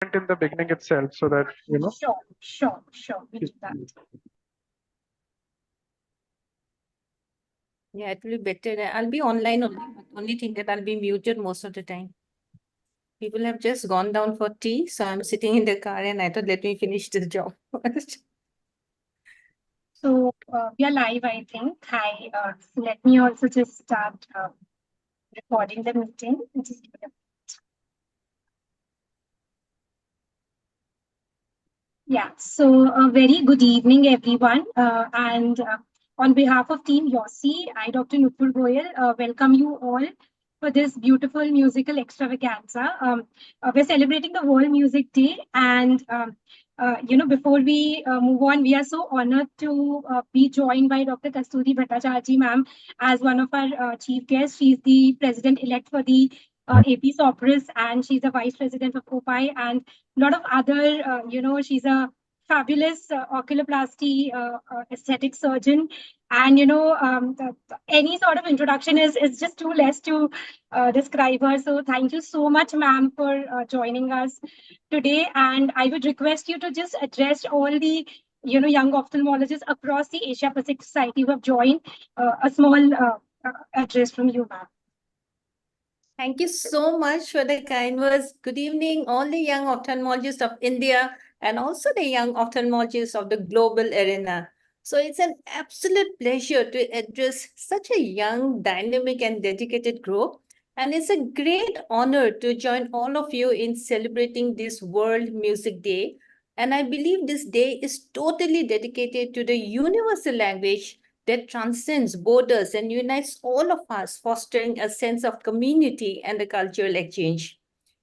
in the beginning itself so that, Sure. We do that. Yeah, it will be better. I'll be online only, but only thing that I'll be muted most of the time. People have just gone down for tea, so I'm sitting in the car and I thought, let me finish this job first. So we are live, I think. Hi, let me also just start recording the meeting. Just give it a- Yeah, so a very good evening, everyone. And on behalf of Team YOSI, I, Dr. Nupur Goyal, welcome you all for this beautiful musical extravaganza. We're celebrating the World Music Day. And, before we move on, we are so honored to be joined by Dr. Kasturi Bhattacharjee, ma'am, as one of our chief guests. She's the president-elect for the AP Sopris, and she's the vice president of COPI. And a lot of other, she's a fabulous oculoplasty aesthetic surgeon. And, any sort of introduction is just too less to describe her. So thank you so much, ma'am, for joining us today. And I would request you to just address all the, young ophthalmologists across the Asia Pacific Society who have joined. A small address from you, ma'am. Thank you so much for the kind words. Good evening, all the young ophthalmologists of India and also the young ophthalmologists of the global arena. So it's an absolute pleasure to address such a young, dynamic, and dedicated group. And it's a great honor to join all of you in celebrating this World Music Day. And I believe this day is totally dedicated to the universal language that transcends borders and unites all of us, fostering a sense of community and a cultural exchange.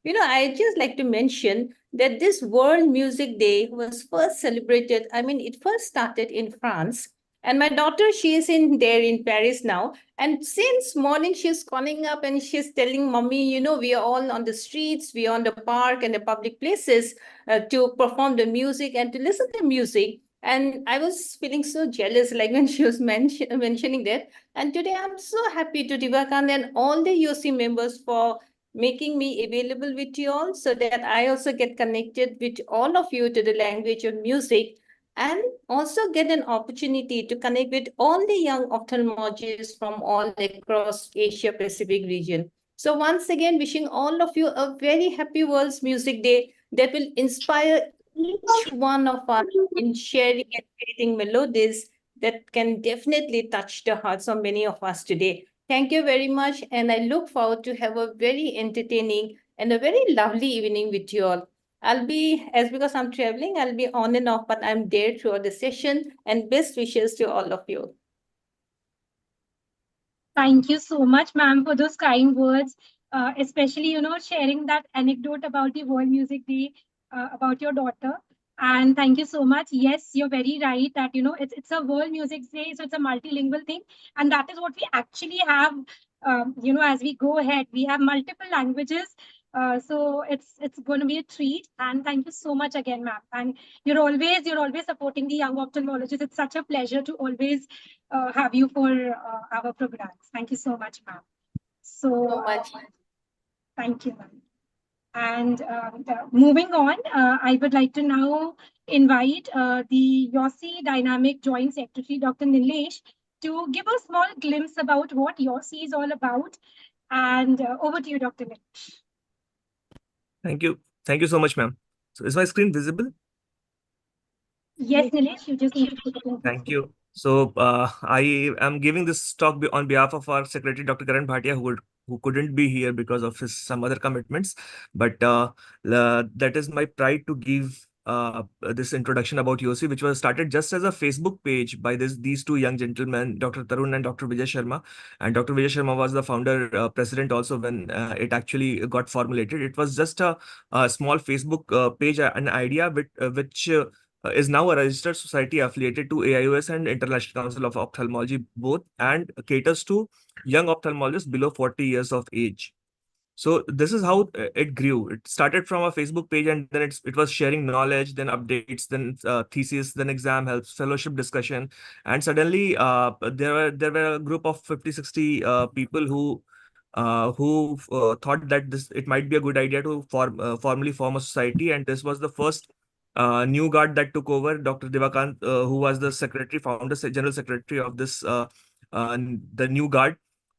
I just like to mention that this World Music Day was first celebrated, it first started in France. And my daughter, she is there in Paris now. And since morning, she's calling up and she's telling mommy, we are all on the streets, we are on the park and the public places to perform the music and to listen to music. And I was feeling so jealous, like when she was mentioning that. And today I'm so happy to Divakant and all the UC members for making me available with you all so that I also get connected with all of you to the language of music and also get an opportunity to connect with all the young ophthalmologists from all across Asia Pacific region. So once again, wishing all of you a very happy World's Music Day that will inspire each one of us in sharing and creating melodies that can definitely touch the hearts of many of us today. Thank you very much, and I look forward to have a very entertaining and a very lovely evening with you all. Because I'm traveling, I'll be on and off, but I'm there throughout the session, and best wishes to all of you. Thank you so much, ma'am, for those kind words, especially, sharing that anecdote about the World Music Day, about your daughter. And thank you so much. Yes, you're very right that, it's a World Music Day, so it's a multilingual thing. And that is what we actually have, as we go ahead. We have multiple languages. So it's going to be a treat. And thank you so much again, ma'am. And you're always supporting the young ophthalmologists. It's such a pleasure to always have you for our programs. Thank you so much, ma'am. So much. Thank you, ma'am. And moving on, I would like to now invite the YOSI Dynamic Joint Secretary, Dr. Nilesh, to give a small glimpse about what YOSI is all about. And over to you, Dr. Nilesh. Thank you. Thank you so much, ma'am. So is my screen visible? Yes, Nilesh, you just need to put it in. Thank you. So I am giving this talk on behalf of our secretary, Dr. Karan Bhatia, who couldn't be here because of his some other commitments. But that is my pride to give this introduction about YOSI, which was started just as a Facebook page by these two young gentlemen, Dr. Tarun and Dr. Vijay Sharma. And Dr. Vijay Sharma was the founder president also when it actually got formulated. It was just a small Facebook page, an idea which is now a registered society affiliated to AIOS and International Council of Ophthalmology both, and caters to young ophthalmologists below 40 years of age. So this is how it grew. It started from a Facebook page, and then it was sharing knowledge, then updates, then thesis, then exam helps, fellowship discussion. And suddenly there were a group of 50, 60 people who who thought that this it might be a good idea to formally form a society, and this was the first new guard that took over. Dr. Devakant, who was the secretary, general secretary of this the new guard,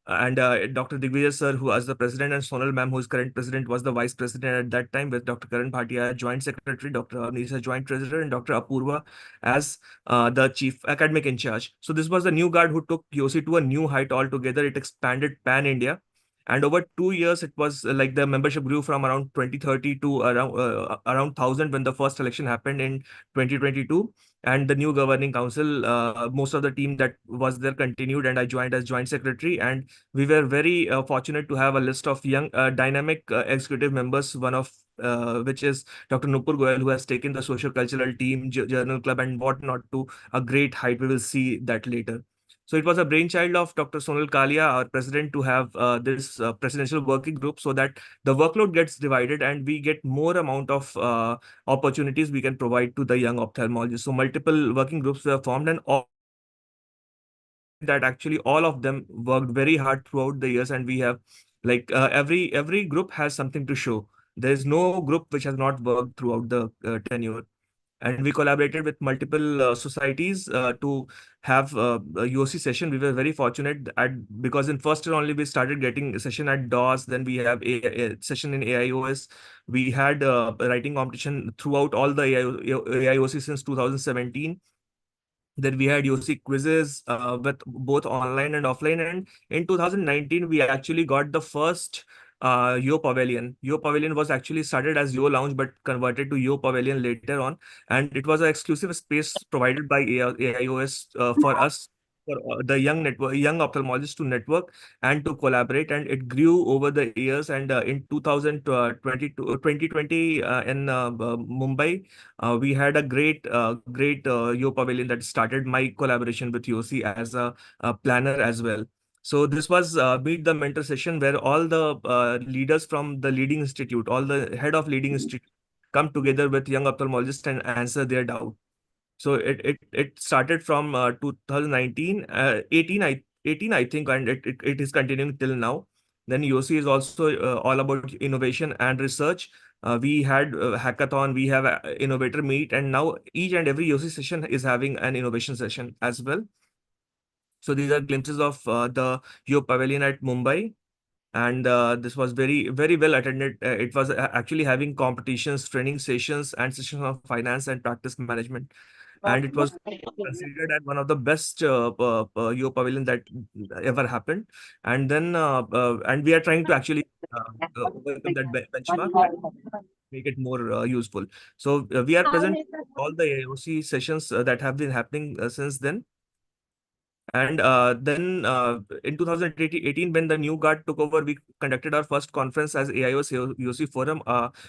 and Dr. Digvijay sir, who was the president, and Sonal ma'am, who is current president, was the vice president at that time, with Dr. Karan Bhatia joint secretary, Dr. Avnish as joint treasurer, and Dr. Apurva as the chief academic in charge. So this was the new guard who took YOSI to a new height altogether. It expanded pan India. And over 2 years, it was like the membership grew from around 2030 to around 1,000 when the first election happened in 2022. And the new governing council, most of the team that was there continued, and I joined as joint secretary. And we were very fortunate to have a list of young, dynamic executive members, one of which is Dr. Nupur Goyal, who has taken the social cultural team, journal club, and whatnot to a great height. We will see that later. So it was a brainchild of Dr. Sonal Kalia, our president, to have this presidential working group, so that the workload gets divided and we get more amount of opportunities we can provide to the young ophthalmologists. So multiple working groups were formed, and all that actually all of them worked very hard throughout the years, and we have like every group has something to show. There is no group which has not worked throughout the tenure. And we collaborated with multiple societies to have a UOC session. We were very fortunate because in first year only we started getting a session at DOS. Then we have a session in AIOS. We had writing competition throughout all the AIOC since 2017. Then we had UOC quizzes with both online and offline. And in 2019, we actually got the first Yo Pavilion. Yo Pavilion was actually started as Yo Lounge, but converted to Yo Pavilion later on. And it was an exclusive space provided by AIOS for us, for the young ophthalmologists to network and to collaborate. And it grew over the years. And in 2020 in Mumbai, we had a great Yo Pavilion that started my collaboration with YOSI as a planner as well. So this was Meet the Mentor session, where all the leaders from the leading institute, all the head of leading institute, come together with young ophthalmologists and answer their doubt. So it started from 2019, 18 I think, and it is continuing till now. Then YOSI is also all about innovation and research. We had hackathon, we have innovator meet, and now each and every YOSI session is having an innovation session as well. So these are glimpses of the Yo Pavilion at Mumbai. And this was very well attended. It was actually having competitions, training sessions, and sessions of finance and practice management. And it was considered as one of the best Yo Pavilion that ever happened. And then and we are trying to actually overcome that benchmark and make it more useful. So we are present all the AOC sessions that have been happening since then. And then in 2018, when the new guard took over, we conducted our first conference as AIOS UC Forum,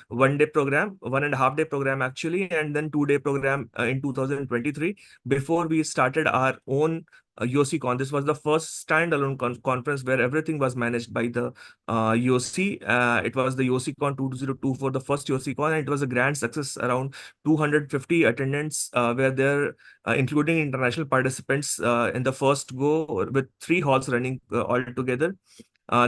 1 day program, 1.5 day program actually, and then 2 day program in 2023, before we started our own YOSICon. This was the first standalone conference where everything was managed by the YOSI. It was the YOSICon 2024, the first YOSICon, and it was a grand success. Around 250 attendants were there, including international participants in the first go, with 3 halls running all together.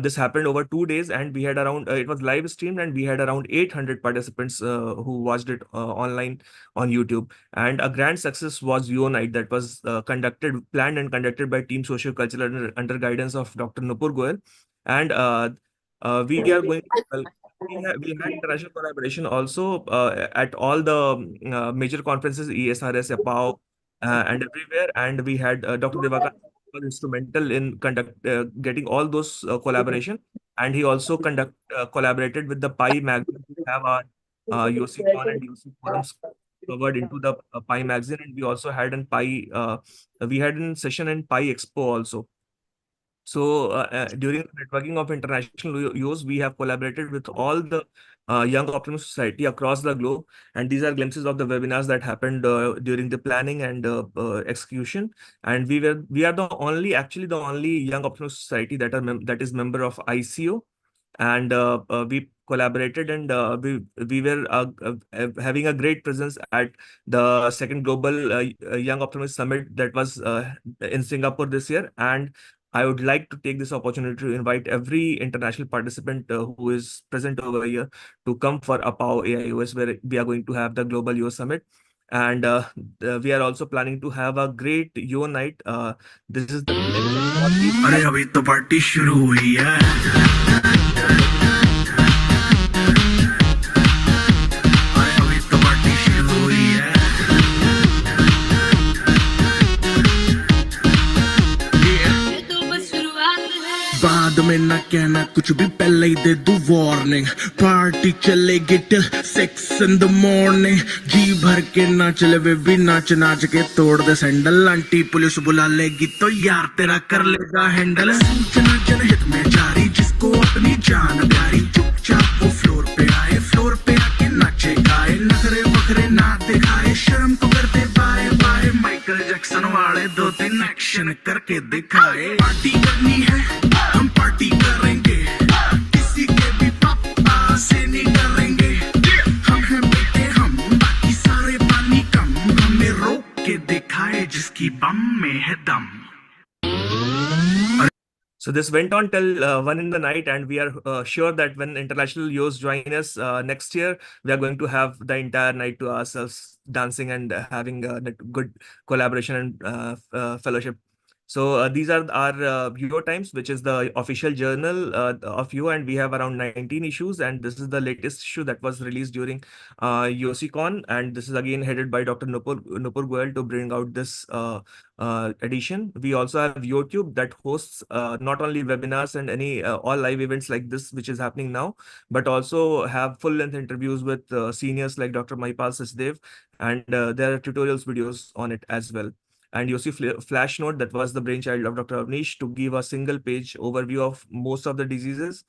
This happened over 2 days, and we had around, it was live streamed, and we had around 800 participants who watched it online on YouTube. And a grand success was Yo Night, that was planned and conducted by Team Social Cultural under guidance of Dr. Nupur Goyal. And we are going, well, we had international collaboration also at all the major conferences, ESRS, EPAO, and everywhere. And we had Dr. Devakar was instrumental in getting all those collaboration. And he also collaborated with the Pi magazine to have our YOSICon and YOSI forums covered into the Pi magazine. And we also had we had a session in Pi Expo also. So during the networking of international use, we have collaborated with all the young optimist society across the globe. And these are glimpses of the webinars that happened during the planning and execution. And we are actually the only young optimist society that is member of ICO. And we collaborated, and we were having a great presence at the second global Young Optimist Summit that was in Singapore this year. And I would like to take this opportunity to invite every international participant who is present over here to come for APAO AIOS, where we are going to have the Global Yo Summit. And we are also planning to have a great Yo night. This is the अरे अभी तो party शुरू हुई है अरे अभी तो party शुरू हुई है बाद में ना कहना कुछ भी पहले ही दे दू वार्निंग पार्टी चलेगी टिल 6 in the morning जी भर के नाच ले वे भी नाच नाच के तोड़ दे सैंडल आंटी पुलिस बुला लेगी तो यार तेरा कर लेगा हैंडल सूचना जनहित में जारी जिसको अपनी जान प्यारी चुपचाप वो फ्लोर पे आके नाचे गाए नखरे बखरे ना दिखाए शर्म तो करते बाय बाय माइकल जैक्सन वाले 2-3 एक्शन करके दिखाए पार्टी करनी है हम पार्टी करेंगे किसी के भी पापा से नहीं डरेंगे हम हैं बेटे हम बाकी सारे पानी कम हमें रोक के दिखाए जिसकी बम में है दम So this went on till 1 in the night, and we are sure that when international Yos join us next year, we are going to have the entire night to ourselves, dancing and having good collaboration and fellowship. So these are our Yo Times, which is the official journal of Yo, and we have around 19 issues, and this is the latest issue that was released during YOSICon, and this is again headed by Dr. Nupur Goyal to bring out this edition. We also have YouTube that hosts not only webinars and any all live events like this, which is happening now, but also have full-length interviews with seniors like Dr. Maipal Sachdev, and there are tutorials videos on it as well. And YOSI Flash Note, that was the brainchild of Dr. Avnish to give a single page overview of most of the diseases.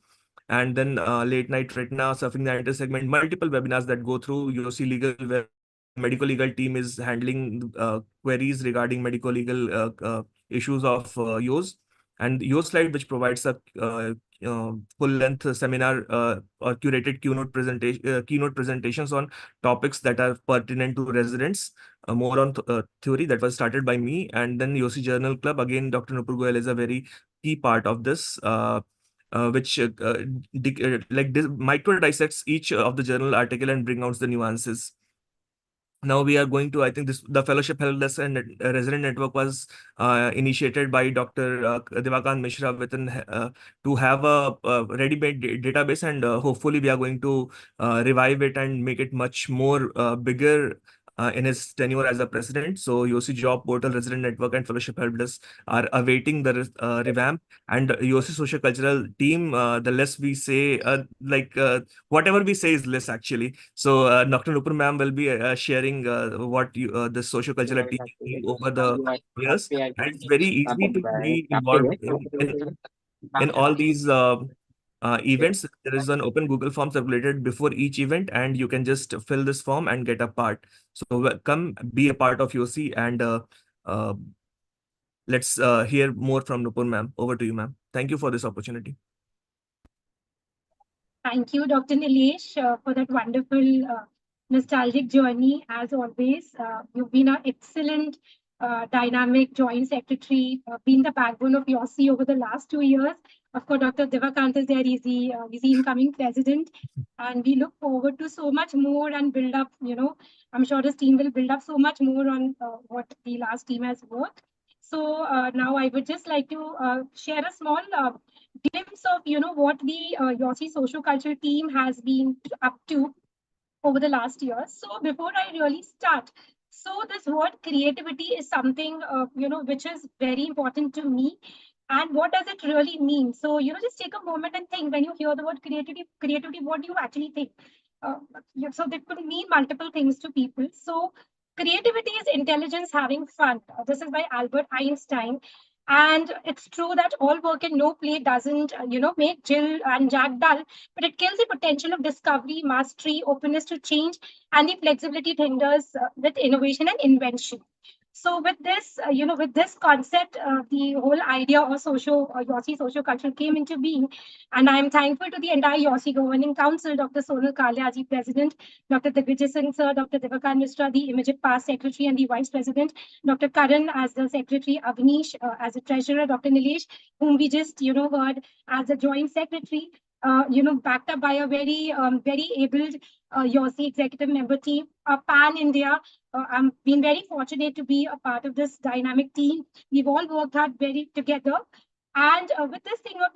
And then late night retina, surfing the enter segment, multiple webinars that go through YOSI Legal, where medical legal team is handling queries regarding medical legal issues of YOS. And YOS Slide, which provides a full-length seminar or curated keynote presentations on topics that are pertinent to residents, more on theory that was started by me. And then YOSI Journal Club, again, Dr. Nupur Goyal is a very key part of this, which micro dissects each of the journal article and bring out the nuances. Now we are going to, I think the fellowship help desk and resident network was initiated by Dr. Devakant Mishra within to have a ready-made database, and hopefully we are going to revive it and make it much more bigger in his tenure as a president. So YOSI Job Portal, Resident Network, and Fellowship Help Desk are awaiting the revamp. And YOSI Social Cultural team, the less we say, whatever we say is less actually. So Dr. Nupur ma'am will be sharing what the social cultural team over the years. And it's very easy to be involved in all these events. There is an open Google form circulated before each event, and you can just fill this form and get a part. So come be a part of YOSI, and let's hear more from Nupur ma'am. Over to you, ma'am. Thank you for this opportunity. Thank you, Dr. Nilesh, for that wonderful nostalgic journey. As always, you've been an excellent dynamic joint secretary, been the backbone of YOSI over the last 2 years. Of course, Dr. Devakant is there, he's the incoming president. And we look forward to so much more and build up, I'm sure this team will build up so much more on what the last team has worked. So now I would just like to share a small glimpse of, what the YOSI social culture team has been up to over the last year. So before I really start, so this word creativity is something, which is very important to me. And what does it really mean? So, just take a moment and think when you hear the word creativity, what do you actually think? So that could mean multiple things to people. So creativity is intelligence having fun. This is by Albert Einstein. And it's true that all work and no play doesn't, make Jill and Jack dull, but it kills the potential of discovery, mastery, openness to change, and the flexibility it hinders with innovation and invention. So with this, with this concept, the whole idea of YOSI social culture came into being. And I'm thankful to the entire YOSI Governing Council, Dr. Sonal Kalia as the President, Dr. Digvijay Singh Sir, Dr. Devakant Mishra, the immediate past Secretary and the Vice President, Dr. Karan as the Secretary, Avnish as the Treasurer, Dr. Nilesh, whom we just, heard as a Joint Secretary, backed up by a very able YOSI executive member team, pan-India. I'm been very fortunate to be a part of this dynamic team. We've all worked hard very together. And with this thing of,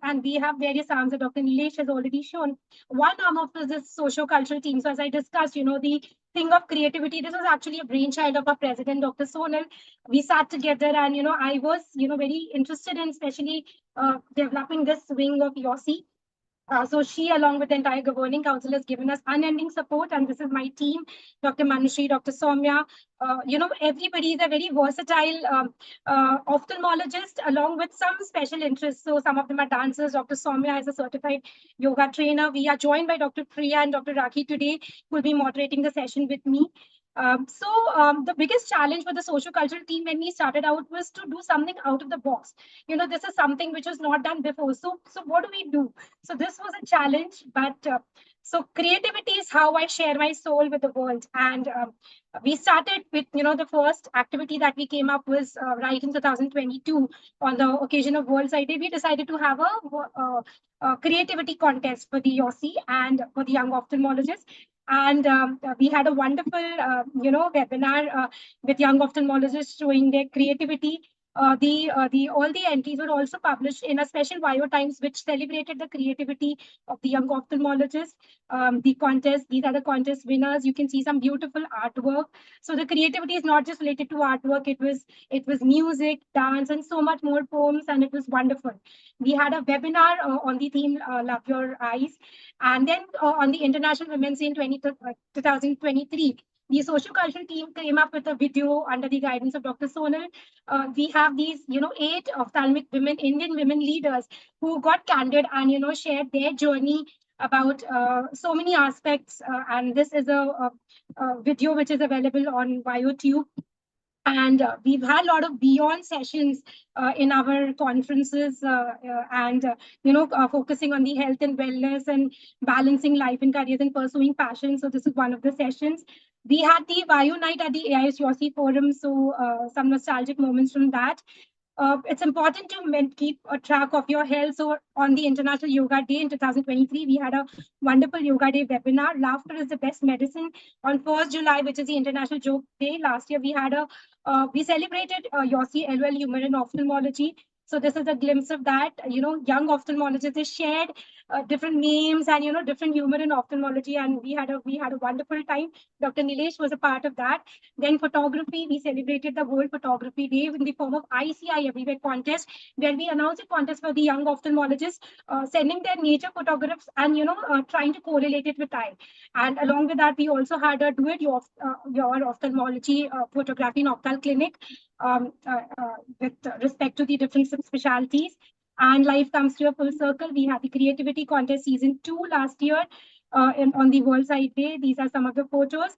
and we have various arms that Dr. Nilesh has already shown. One arm of this socio-cultural team. So as I discussed, the thing of creativity, this was actually a brainchild of our president, Dr. Sonal. We sat together and, I was, very interested in especially developing this wing of YOSI. So she, along with the entire governing council, has given us unending support. And this is my team, Dr. Manushree, Dr. Soumya. Everybody is a very versatile ophthalmologist, along with some special interests. So some of them are dancers. Dr. Soumya is a certified yoga trainer. We are joined by Dr. Priya and Dr. Rakhi today, who will be moderating the session with me. The biggest challenge for the social cultural team when we started out was to do something out of the box. This is something which was not done before. So what do we do? So this was a challenge, but so creativity is how I share my soul with the world. And we started with, the first activity that we came up was right in 2022 on the occasion of World Sight Day. We decided to have a creativity contest for the YOSI and for the young ophthalmologists. And we had a wonderful, webinar with young ophthalmologists showing their creativity. All the entries were also published in a special Bio Times, which celebrated the creativity of the young ophthalmologists. The contest, these are the contest winners. You can see some beautiful artwork. So the creativity is not just related to artwork. It was music, dance, and so much more, poems, and it was wonderful. We had a webinar on the theme Love Your Eyes. And then on the International Women's Day in 2023, the social cultural team came up with a video under the guidance of Dr. Sonal. We have these, 8 ophthalmic women, Indian women leaders who got candid and, shared their journey about so many aspects. And this is a video which is available on YouTube. And we've had a lot of beyond sessions in our conferences focusing on the health and wellness and balancing life and careers and pursuing passion. So this is one of the sessions. We had the Bio Night at the AIS YOSI Forum. So some nostalgic moments from that. It's important to keep a track of your health. So on the International Yoga Day in 2023, we had a wonderful Yoga Day webinar. Laughter is the best medicine. On 1st July, which is the International Joke Day, last year we celebrated YOSI LOL humor in ophthalmology. So this is a glimpse of that. Young ophthalmologists, they shared different memes and different humor in ophthalmology, and we had a wonderful time. Dr. Nilesh was a part of that. Then photography, we celebrated the World Photography Day in the form of ICI Everywhere contest, where we announced a contest for the young ophthalmologists, sending their nature photographs and trying to correlate it with time. And along with that, we also had a Do It Your Ophthalmology photography in Optal Clinic with respect to the different specialties. And life comes to a full circle. We had the creativity contest season 2 last year on the World Sight Day. These are some of the photos.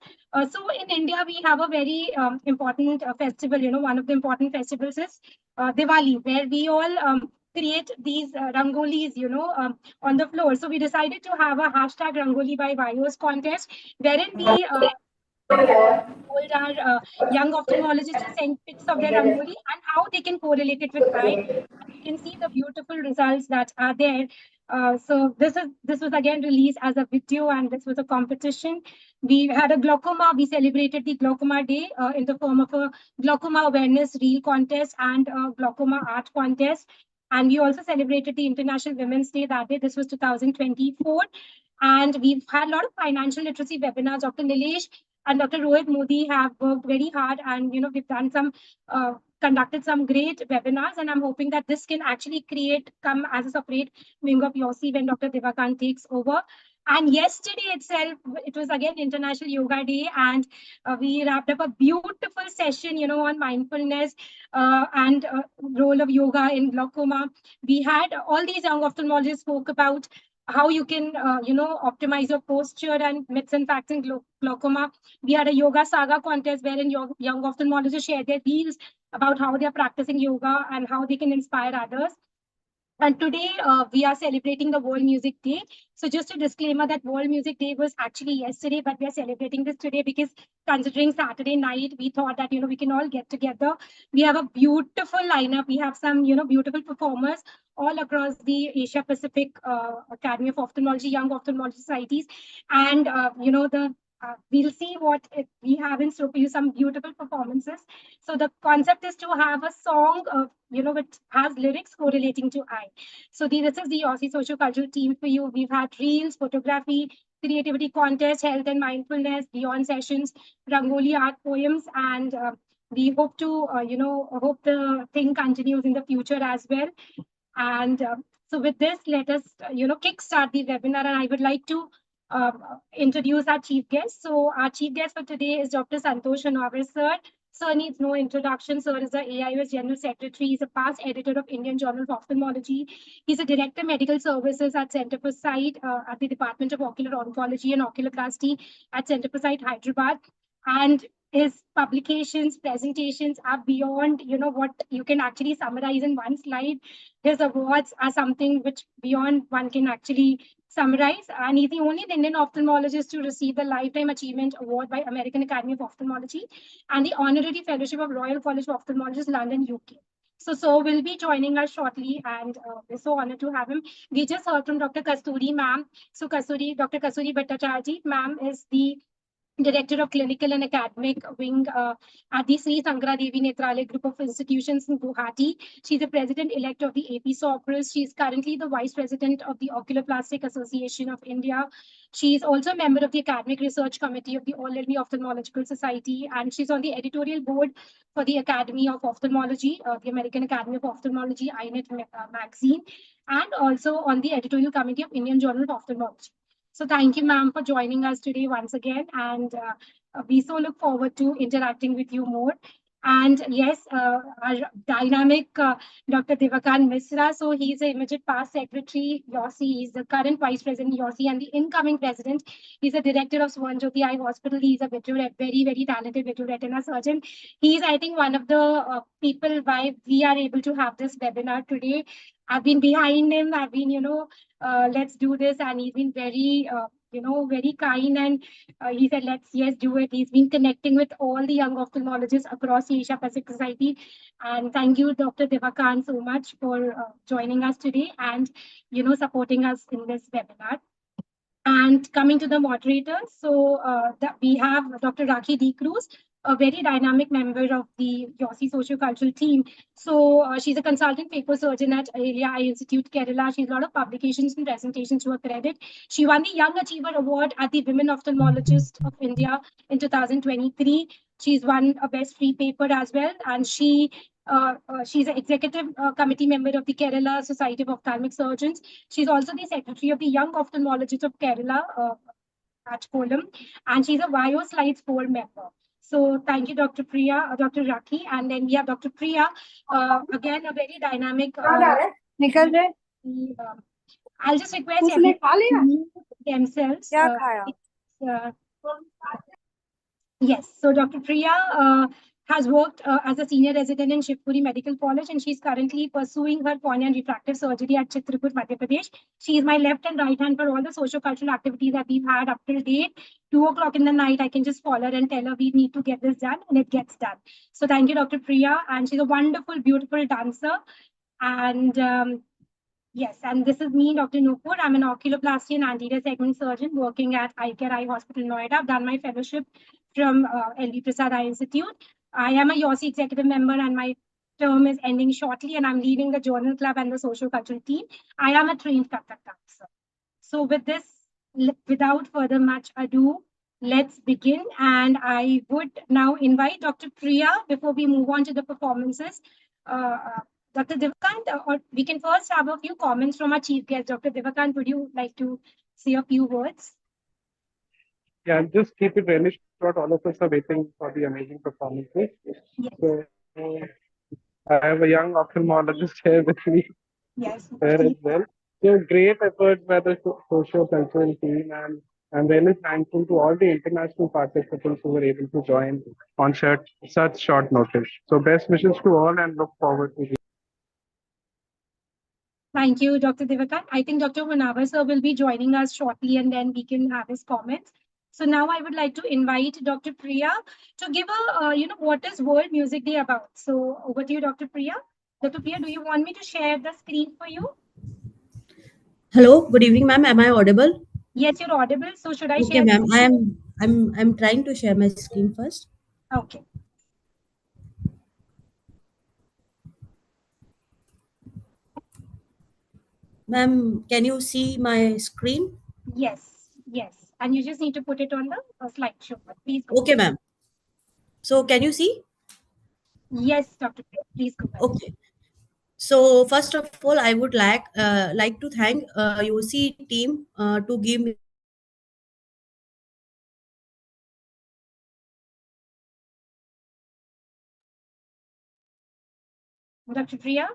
So in India, we have a very important festival. One of the important festivals is Diwali, where we all create these rangolis, on the floor. So we decided to have a hashtag Rangoli by Bios contest, wherein we told our young ophthalmologists to send pics of their rangoli and how they can correlate it with eye. You can see the beautiful results that are there. So this was again released as a video, and this was a competition. We had a glaucoma. We celebrated the glaucoma day in the form of a glaucoma awareness reel contest and a glaucoma art contest. And we also celebrated the International Women's Day that day. This was 2024. And we've had a lot of financial literacy webinars. Dr. Nilesh and Dr. Rohit Modi have worked very hard, and we've done conducted some great webinars, and I'm hoping that this can actually come as a separate wing of YOSI when Dr. Devakant takes over. And yesterday itself, it was again International Yoga Day, and we wrapped up a beautiful session, on mindfulness and role of yoga in glaucoma. We had all these young ophthalmologists spoke about how you can, optimize your posture and myths and facts in glaucoma. We had a yoga saga contest wherein young ophthalmologists share their reels about how they are practicing yoga and how they can inspire others. And today we are celebrating the World Music Day. So just a disclaimer that World Music Day was actually yesterday, but we are celebrating this today because considering Saturday night, we thought that, we can all get together. We have a beautiful lineup. We have some, beautiful performers all across the Asia Pacific Academy of Ophthalmology, Young Ophthalmology Societies. And, we'll see what we have in store for you, some beautiful performances. So the concept is to have a song, which has lyrics correlating to eye. So this is the YOSI socio-cultural team for you. We've had reels, photography, creativity contest, health and mindfulness, beyond sessions, Rangoli art poems, and we hope to, hope the thing continues in the future as well. And so with this, let us, kickstart the webinar. And I would like to introduce our chief guest. So our chief guest for today is Dr. Santosh Hanawar, sir. Sir needs no introduction. Sir is the AIOS General Secretary. He's a past editor of Indian Journal of Ophthalmology. He's a director of medical services at Center for Sight at the Department of Ocular Oncology and Oculoplasty at Center for Sight, Hyderabad. And his publications, presentations are beyond, what you can actually summarize in one slide. His awards are something which beyond one can actually summarize. And he's the only Indian ophthalmologist to receive the Lifetime Achievement Award by American Academy of Ophthalmology and the Honorary Fellowship of Royal College of Ophthalmologists, London, UK. So will be joining us shortly, and we're so honored to have him. We just heard from Dr. Kasturi, ma'am. So Dr. Kasturi Bhattacharjee, ma'am, is the Director of Clinical and Academic Wing at the Sri Sankara Devi Netralaya Group of Institutions in Guwahati. She's the President-elect of the AP Sopris. She's currently the Vice President of the Oculoplastic Association of India. She's also a member of the Academic Research Committee of the All India Ophthalmological Society, and she's on the editorial board for the Academy of Ophthalmology, the American Academy of Ophthalmology, INET magazine, and also on the editorial committee of Indian Journal of Ophthalmology. So thank you, ma'am, for joining us today once again. And we so look forward to interacting with you more. And yes, our dynamic Dr. Divakant Misra. So he's the immediate past secretary, YOSI. He's the current vice president, YOSI, and the incoming president. He's a director of Swanjyoti Eye Hospital. He's a very, very talented retina surgeon. He's, I think, one of the people why we are able to have this webinar today. I've been behind him. I've been, let's do this. And he's been very, very kind. And he said, yes, do it. He's been connecting with all the young ophthalmologists across the Asia Pacific Society. And thank you, Dr. Divakant, so much for joining us today and, supporting us in this webinar. And coming to the moderators, so we have Dr. Rakhi D. Cruz, a very dynamic member of the YOSI socio-cultural team. So she's a consultant paper surgeon at Aelia Eye Institute, Kerala. She's a lot of publications and presentations to her credit. She won the Young Achiever Award at the Women Ophthalmologists of India in 2023. She's won a Best Free Paper as well. And she's an executive committee member of the Kerala Society of Ophthalmic Surgeons. She's also the secretary of the Young Ophthalmologists of Kerala at Kollam. And she's a YO Slides board member. So thank you, Dr. Priya, Dr. Rakhi. And then we have Dr. Priya, again, a very dynamic. I'll just request everyone to mute themselves. Yes, so Dr. Priya has worked as a senior resident in Shivpuri Medical College, and she's currently pursuing her cornea and refractive surgery at Chitrapur, Madhya Pradesh. She is my left and right hand for all the socio-cultural activities that we've had up till date. 2 o'clock in the night, I can just call her and tell her we need to get this done, and it gets done. So thank you, Dr. Priya, and she's a wonderful, beautiful dancer. And yes, and this is me, Dr. Nupur. I'm an oculoplasty and anterior segment surgeon working at Eye Care Eye Hospital, Noida. I've done my fellowship from LV Prasad Eye Institute. I am a YOSI executive member, and my term is ending shortly, and I'm leading the journal club and the social cultural team. I am a trained Kathak dancer. So with this, without further much ado, let's begin. And I would now invite Dr. Priya before we move on to the performances. Dr. Divakant, or we can first have a few comments from our chief guest. Dr. Divakant, would you like to say a few words? Yeah, I'll just keep it really short. All of us are waiting for the amazing performances. Yes. So I have a young ophthalmologist here with me Yes. there as well. So great efforts by the socio-cultural team, and I'm really thankful to all the international participants who were able to join on such short notice. So best wishes to all and look forward to the Thank you, Dr. Divakar. I think Dr. Munawar sir will be joining us shortly and then we can have his comments. So now I would like to invite Dr. Priya to give what is World Music Day about. So over to you, Dr. Priya. Dr. Priya, do you want me to share the screen for you? Hello, good evening, ma'am. Am I audible? Yes, you're audible. So should I Okay, share? ma'am. I'm trying to share my screen first. Okay. Ma'am, can you see my screen? Yes, yes. And you just need to put it on the slideshow. Please go. Okay, ma'am. So can you see? Yes, Dr. Priya, please go ahead. Okay. So first of all, I would like to thank YOSI team to give me Dr. Priya?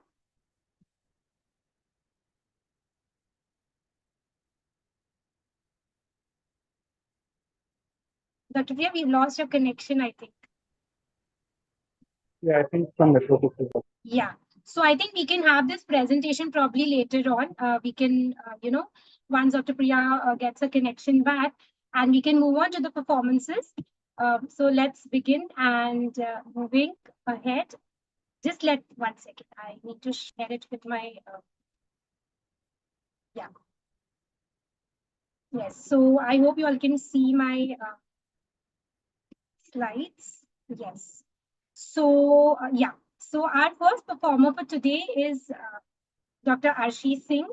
Dr. Priya, we've lost your connection, I think. Yeah, I think some network issues. Yeah. So I think we can have this presentation probably later on. We can, once Dr. Priya gets a connection back, and we can move on to the performances. So let's begin and moving ahead. Just let 1 second. I need to share it with my, yeah. Yes. So I hope you all can see my slides. Yes. So, yeah. So our first performer for today is Dr. Arshi Singh,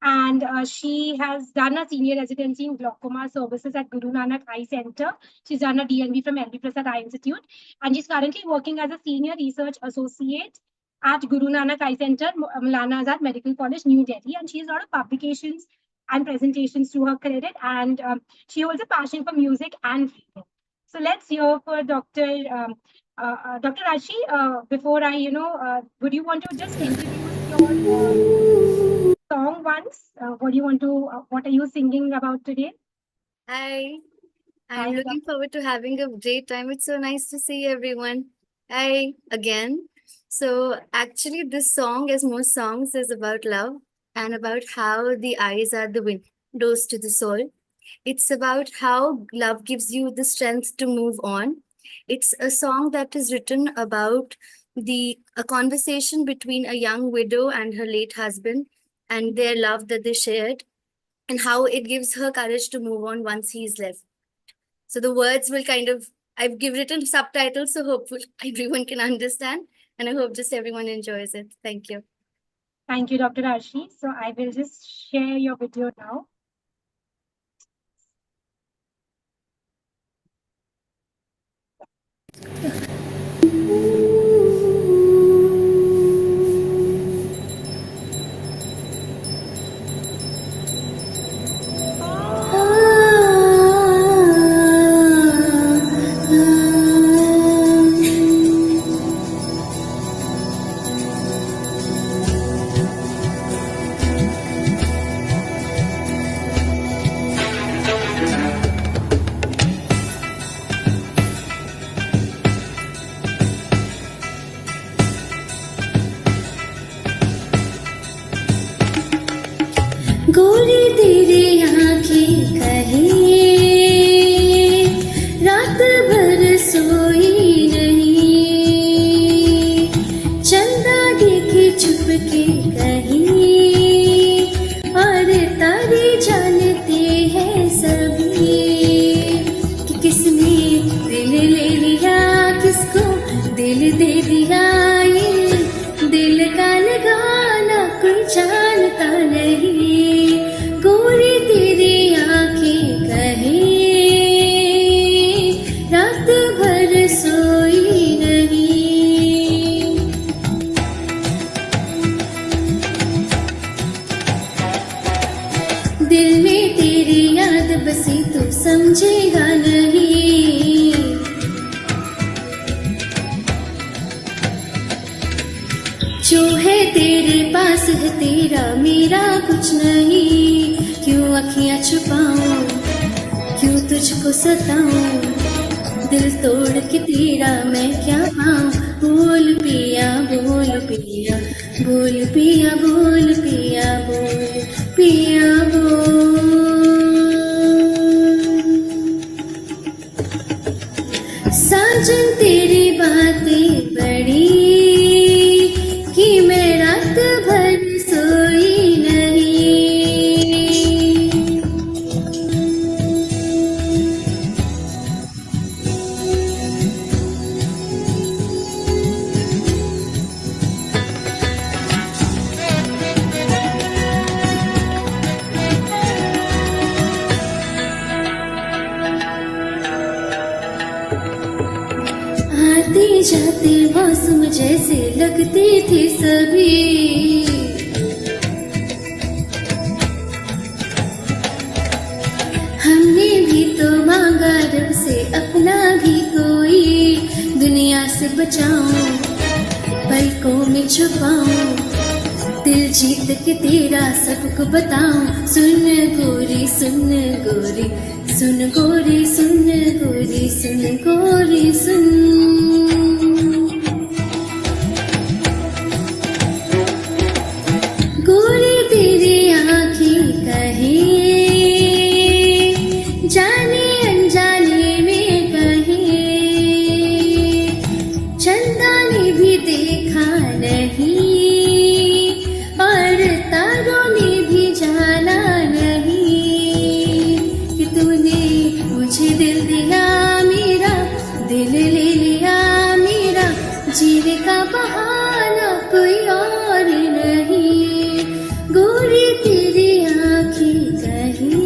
and she has done a senior residency in glaucoma services at Guru Nanak Eye Center. She's done a DNB from LV Prasad Eye Institute, and she's currently working as a senior research associate at Guru Nanak Eye Center, Maulana Azad Medical College, New Delhi, and she has a lot of publications and presentations to her credit, and she holds a passion for music and reading. So let's hear for Dr. Dr. Rashi. Before I, would you want to just introduce your song once? What are you singing about today? Hi, Hi, I'm looking forward to having a great time. It's so nice to see everyone. Hi again. So, actually, this song, as most songs, is about love and about how the eyes are the windows to the soul. It's about how love gives you the strength to move on. It's a song that is written about a conversation between a young widow and her late husband and their love that they shared, and how it gives her courage to move on once he's left. So the words will I've given written subtitles, so hopefully everyone can understand, and I hope just everyone enjoys it. Thank you. Thank you, Dr. Rashi. So I will just share your video now. गोरी तेरी आंखें कहीं रात भर सोई नहीं, चंदा देखे चुपके कहीं, और तारे जानते हैं सभी कि किसने दिल ले लिया, किसको दिल दे दिया। ये दिल का लगाना कोई जानता नहीं, गोरी तेरी आंखें कहीं रात भर सोई नहीं। दिल में तेरी याद बसी तो समझेगा नहीं, जो है तेरे पास है तेरा मेरा कुछ नहीं, क्यों अखियां छुपाऊं, क्यों तुझको सताऊं, दिल तोड़ के तेरा मैं क्या पाऊं। बोल पिया बोल पिया बोल पिया बोल पिया बोल पिया बोल। साजन तेरी बातें बड़ी कि मैं रात भर सोई नहीं। आते जाते मौसम जैसे लगते थे सभी, हमने भी तो मांगा रब से अपना भी कोई, दुनिया से बचाऊं पलकों में छुपाऊं, दिल जीत के तेरा सबको बताऊं। सुन गोरी सुन गोरी सुन गोरी सुन गोरी सुन गोरी सुन। गोरी तेरी आँखें कहे जाने अनजाने में कहे, चंदा ने भी देखा नहीं और तारों ने भी जाना नहीं कि तूने मुझे दिल दिया मेरा, दिल ले लिया मेरा, जीने का बहाना कोई और नहीं। गोरी तेरी आँखें कहीं।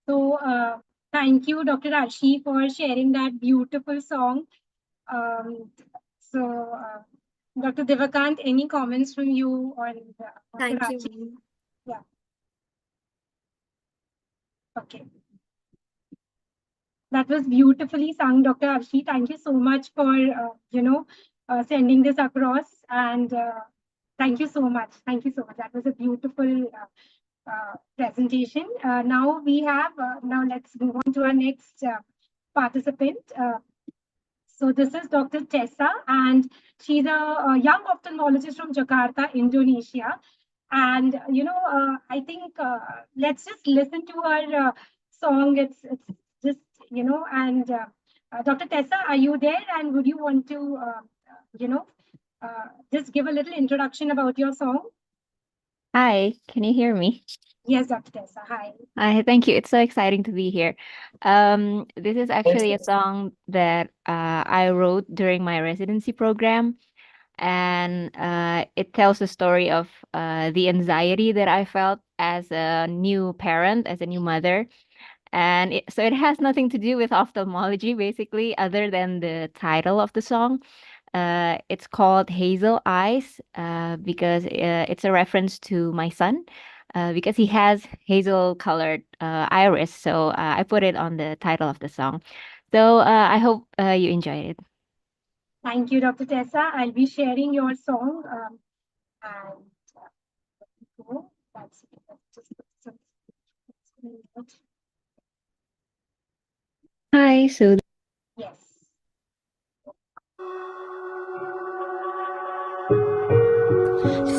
So, thank you, Dr. Arshi, for sharing that beautiful song. Dr. Devakant, any comments from you on Dr. Thank Arshi? you. Yeah. Okay. That was beautifully sung, Dr. Arshi. Thank you so much for, sending this across. And thank you so much. Thank you so much. That was a beautiful presentation. Now let's move on to our next participant. So this is Dr. Tessa, and she's a young ophthalmologist from Jakarta, Indonesia. And I think let's just listen to her song. It's just and Dr. Tessa, are you there? And would you want to just give a little introduction about your song? Hi, can you hear me? Yes, Dr. Tessa. Hi. Hi, thank you. It's so exciting to be here. This is actually a song that I wrote during my residency program, and it tells the story of the anxiety that I felt as a new parent, as a new mother. And so it has nothing to do with ophthalmology, basically, other than the title of the song. It's called Hazel Eyes because it's a reference to my son because he has hazel colored iris. So I put it on the title of the song. So I hope you enjoyed it. Thank you, Dr. Tessa. I'll be sharing your song. That's just Hi, so yes.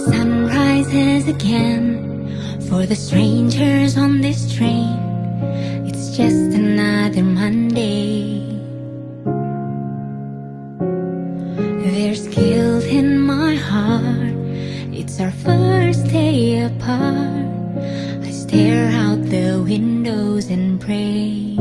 Sun rises again for the strangers on this train. It's just another Monday. There's guilt in my heart. It's our first day apart. I stare out the windows and pray.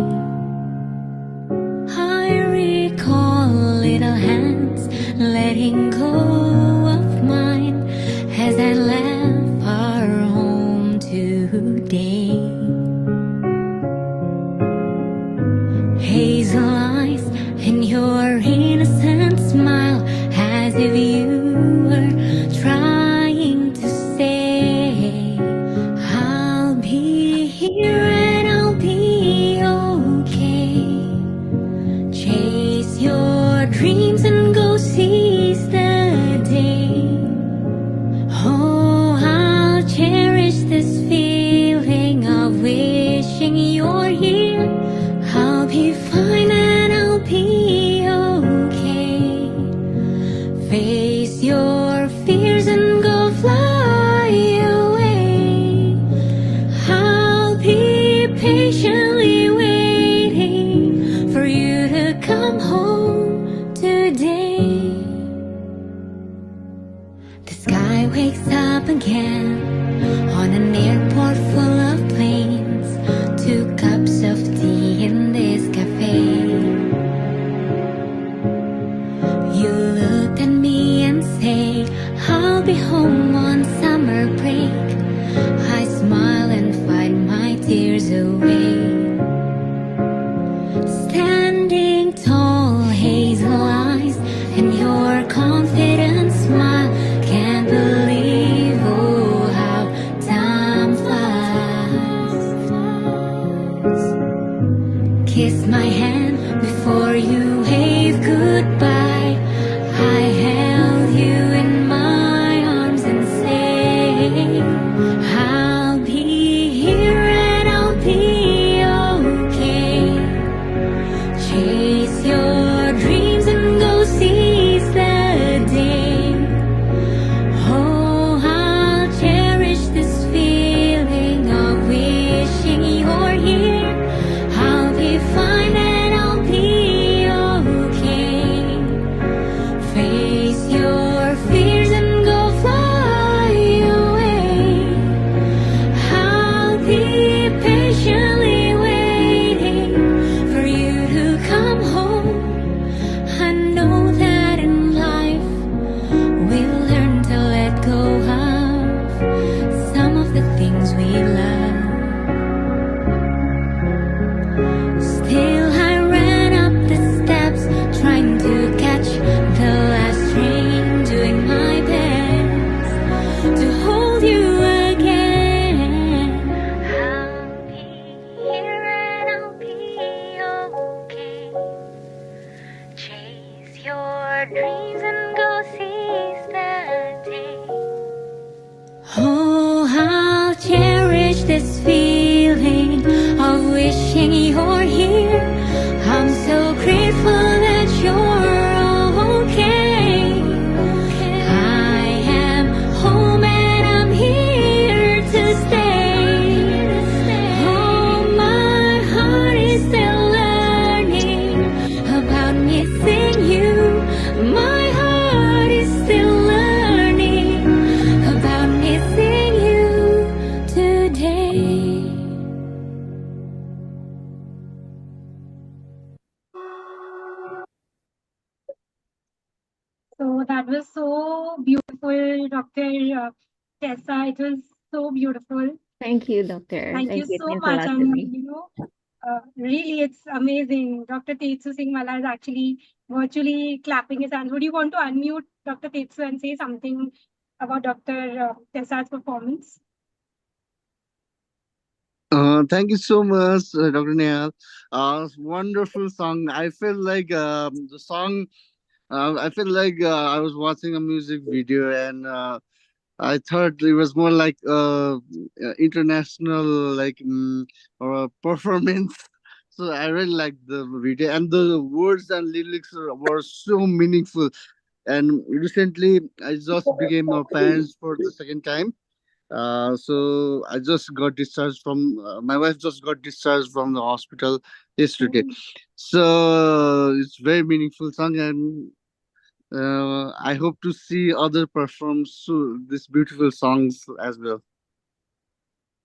so beautiful, Dr. Tessa. It was so beautiful. Thank you, doctor. Thank you It so means a much. lot to And me. really, it's amazing. Dr. Tetsu Singh Mala is actually virtually clapping his hands. Would you want to unmute Dr. Tetsu and say something about Dr. Tessa's performance? Thank you so much, Dr. Nehal. Wonderful song. I feel like the song. I feel like I was watching a music video, and I thought it was more like international, like or a performance. So I really liked the video, and the words and lyrics were so meaningful. And recently, I just became a parent for the second time. So I just got discharged from my wife just got discharged from the hospital yesterday. So it's very meaningful song, and I hope to see other perform these beautiful songs as well.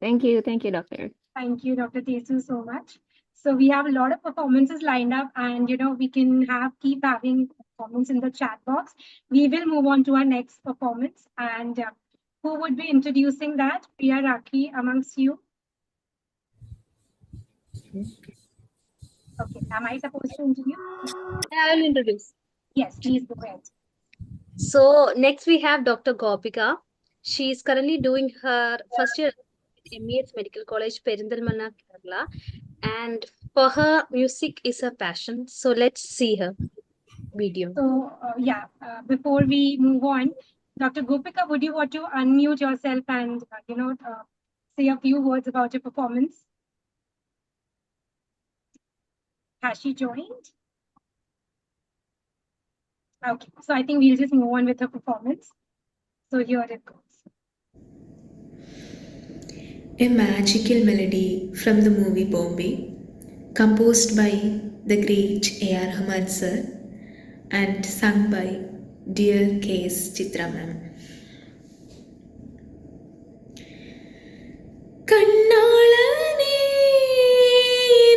Thank you, doctor. Thank you, Dr. Tesu, so much. So we have a lot of performances lined up, and we can keep having performance in the chat box. We will move on to our next performance, and who would be introducing that? Priya Rakhi amongst you. Okay, am I supposed to introduce? I will introduce. Yes, please go ahead. So next we have Dr. Gopika. She is currently doing her first year at MES Medical College, Perindalmanna, Kerala. And for her, music is her passion. So let's see her video. So before we move on, Dr. Gopika, would you want to unmute yourself and say a few words about your performance? Has she joined? Okay, so I think we'll just move on with her performance. So here it goes. A magical melody from the movie Bombay, composed by the great A.R. Rahman sir and sung by dear K.S. Chitra ma'am. கண்ணாளனே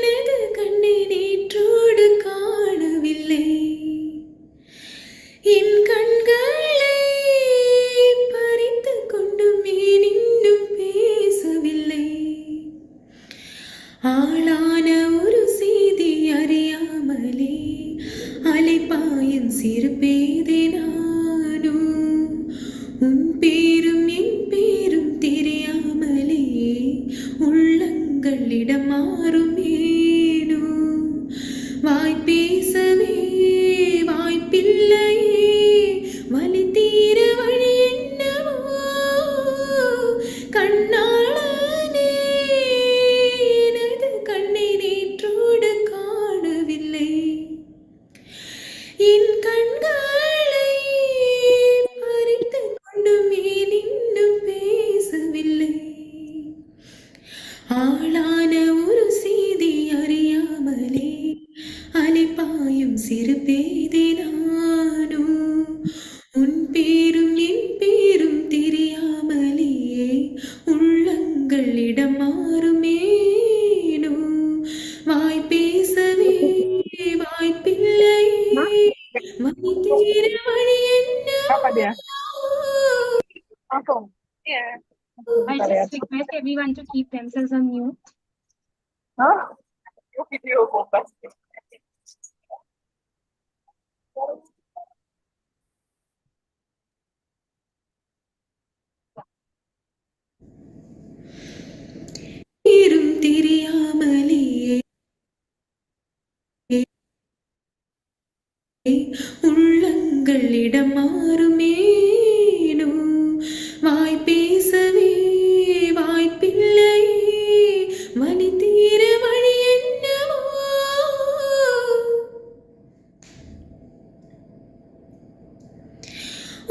எனது கண்ணை நேற்றோடு காணவில்லை என் கண்களை பறித்து கொண்டும் ஏன் இன்னும் பேசவில்லை ஆளான ஒரு செய்தி அறியாமலே அலைப்பாயும் சிறு பேதை நானோ உன் பேரும் என் பேரும் தெரியாமலே உள்ளங்களிடம் மாறும் ஏனோ வாய் பேசவே வாய்ப்பில்லையே வலி தீர வழி என்னவோ கண்ணாளனே எனது கண்ணை நேற்றோடு காணவில்லை என் கண்களை பறித்து கொண்டும் ஏன் இன்னும் பேசவில்லை ஆளான ஒரு செய்தி அறியாமலே அலைப்பாயும் சிறு பேதை நானோ உன் பேரும் என் பேரும் தெரியாமலே உள்ளங்களிடம் மாறுமேனோ வாய் பேசவே வாய்ப்பில்லையே வழி தீர வழி என்னவோ I just request everyone to keep themselves on mute. பேரும் தெரியாமலே உள்ளங்களிடம் மாறுமேனோ வாய் பேசவே வாய்ப்பில்லையே வலி தீர வழி என்னவோ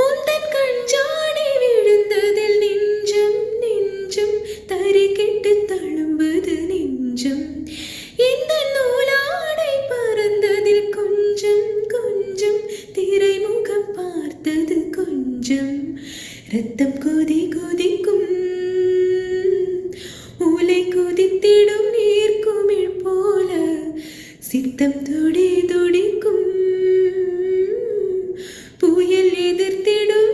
உந்தன் கஞ்சாடை விழுந்ததில் நெஞ்சம் நெஞ்சம் தறி கெட்டு தழும்புது நெஞ்சம் இந்த நூலாடை பறந்ததில் கொஞ்சம் கொஞ்சம் திரைமுகம் பார்த்தது கொஞ்சம் ரத்தம் கொதி கொதிக்கும் உலை கொதித்திடும் நீர்க்குமிழ் போல சித்தம் துடி துடிக்கும் புயல் எதிர்த்திடும்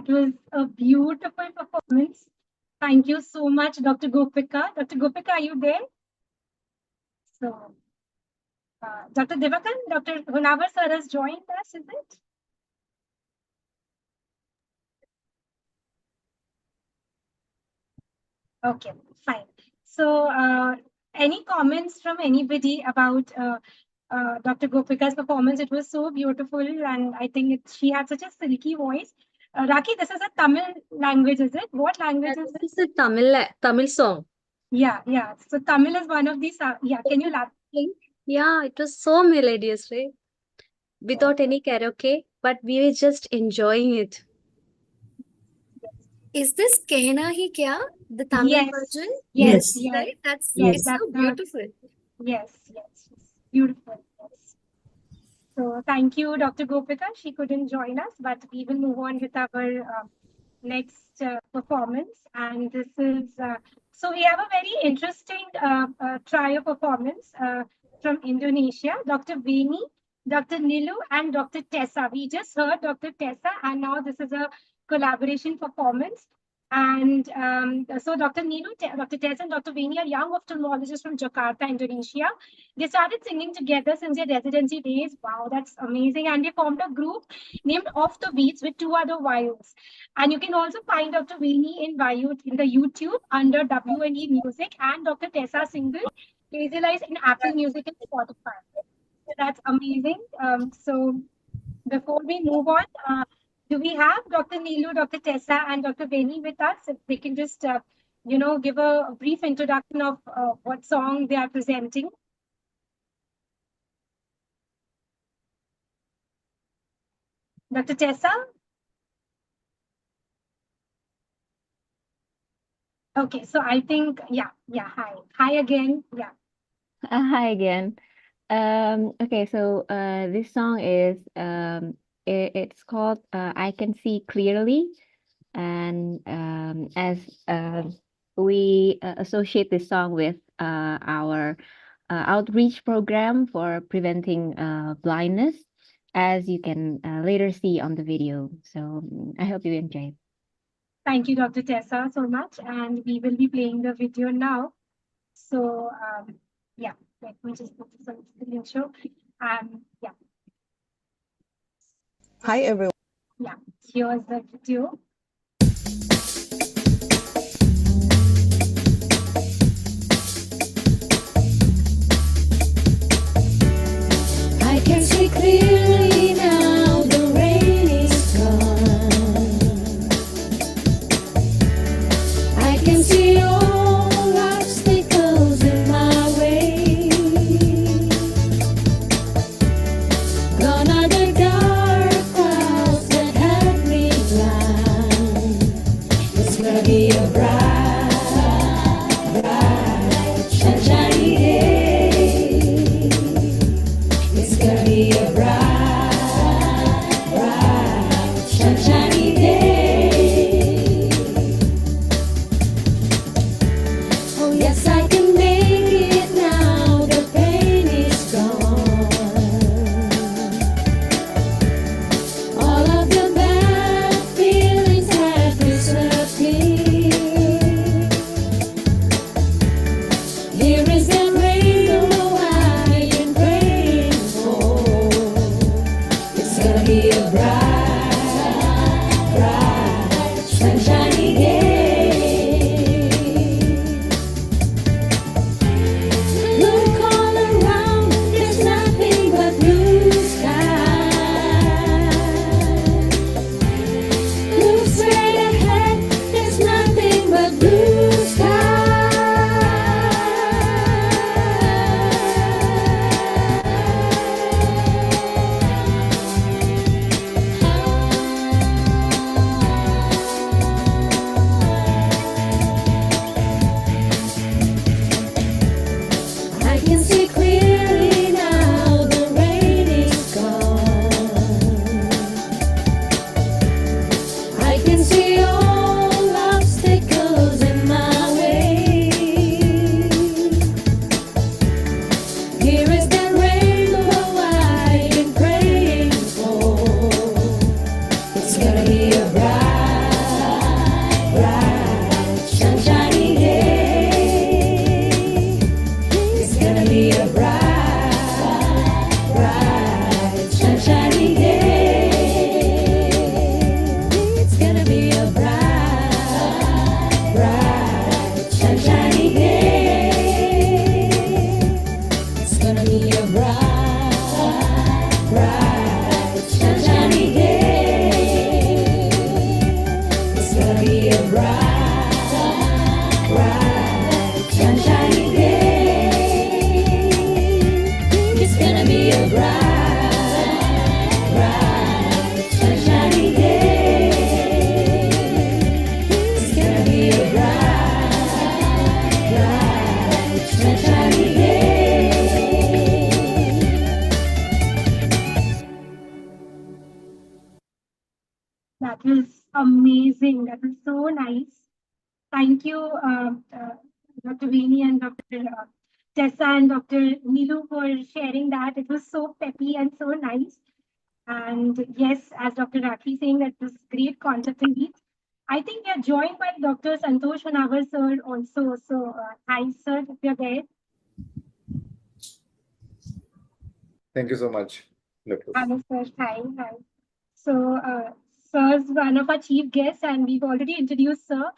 That was a beautiful performance. Thank you so much, Dr. Gopika. Dr. Gopika, are you there? So, Dr. Devakan, Dr. Hunavar sir has joined us, is it? Okay, fine. So, any comments from anybody about Dr. Gopika's performance? It was so beautiful, and I think she had such a silky voice. Raki, this is a Tamil language, is it? What language is it? This is a Tamil song. Yeah. So Tamil is one of these. Yeah, can you laugh? Yeah, it was so melodious, right? Without any karaoke, but we were just enjoying it. Is this Kehna Hi Kya, the Tamil Yes. version? Yes. Right? That's Yes, it's that's so beautiful. Yes, beautiful. Yes. So thank you, Dr. Gopika. She couldn't join us, but we will move on with our next performance. And this is so we have a very interesting trio performance from Indonesia. Dr. Veni, Dr. Nilu, and Dr. Tessa. We just heard Dr. Tessa, and now this is a collaboration performance. And so Dr. Nilu, Dr. Tessa, and Dr. Veni are young ophthalmologists from Jakarta, Indonesia. They started singing together since their residency days. Wow, that's amazing. And they formed a group named Off the Beats with 2 other YOs. And you can also find Dr. Vini in the YouTube under W&E Music, and Dr. Tessa single visualized in Apple Music and Spotify. So that's amazing. So before we move on, do we have Dr. Neelu, Dr. Tessa, and Dr. Veni with us? If they can just, give a brief introduction of what song they are presenting. Dr. Tessa? Okay, so I think, hi. Hi again, yeah. Hi again. Okay, so this song is it's called I Can See Clearly, and as we associate this song with our outreach program for preventing blindness, as you can later see on the video. So I hope you enjoy it. Thank you, Dr. Tessa, so much. And we will be playing the video now. So, let me just put this on the screen show. Hi, everyone. Yeah, here's the video. I can see clearly now, the rain is gone. I can see all obstacles in my way. Gone are the dark clouds that had me blind. It's gonna be a bright, bright, sunshiny day. It's gonna be a bright, bright, sunshiny day. Oh yes, I can make it now, the pain is gone. All of the bad feelings have disappeared. Here is that rainbow I've been praying for. That was amazing. That was so nice. Thank you, Dr. Veeni and Dr. Tessa and Dr. Nilu for sharing that. It was so peppy and so nice. And yes, as Dr. Rakhi saying, that was great concept and beats. I think we are joined by Dr. Santosh Honavar sir also. So hi sir, if you're there. Thank you so much. Hello sir, hi. So sir is one of our chief guests and we've already introduced sir.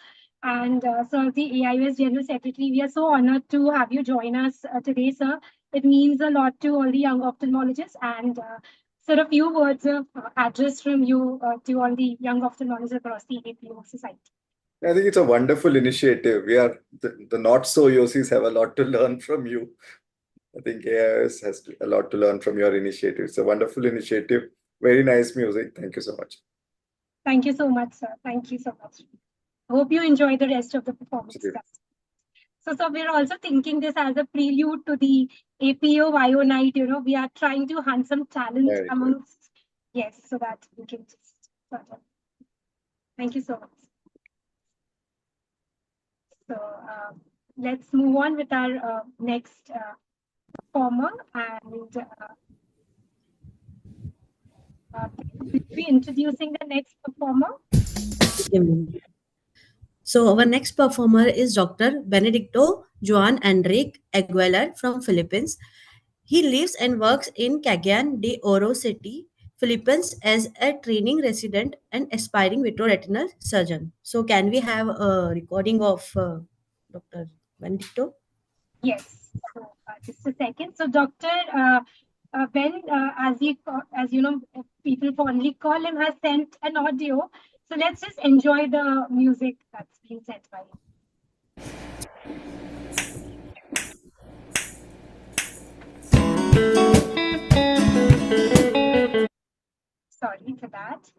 And sir, the AIOS General Secretary, we are so honored to have you join us today, sir. It means a lot to all the young ophthalmologists. And sir, a few words of address from you to all the young ophthalmologists across the APO society. I think it's a wonderful initiative. We are the not so YOSIs have a lot to learn from you. I think AIS has a lot to learn from your initiative. It's a wonderful initiative. Very nice music. Thank you so much. Thank you so much, sir. Thank you so much. Hope you enjoy the rest of the performance. So we're also thinking this as a prelude to the APO YO night. You know, we are trying to hunt some talent amongst. Yes, so that we can just sort of. Thank you so much. So let's move on with our next performer, and we'll be introducing the next performer. So our next performer is Dr. Benedicto Juan Enrique Aguilar from Philippines. He lives and works in Cagayan de Oro City, Philippines as a training resident and aspiring vitreoretinal surgeon. So can we have a recording of Dr. Benedicto? Yes. So just a second. So Dr. Ben, as you know, people fondly call him, has sent an audio. So let's just enjoy the music that's been sent by him. Sorry for that.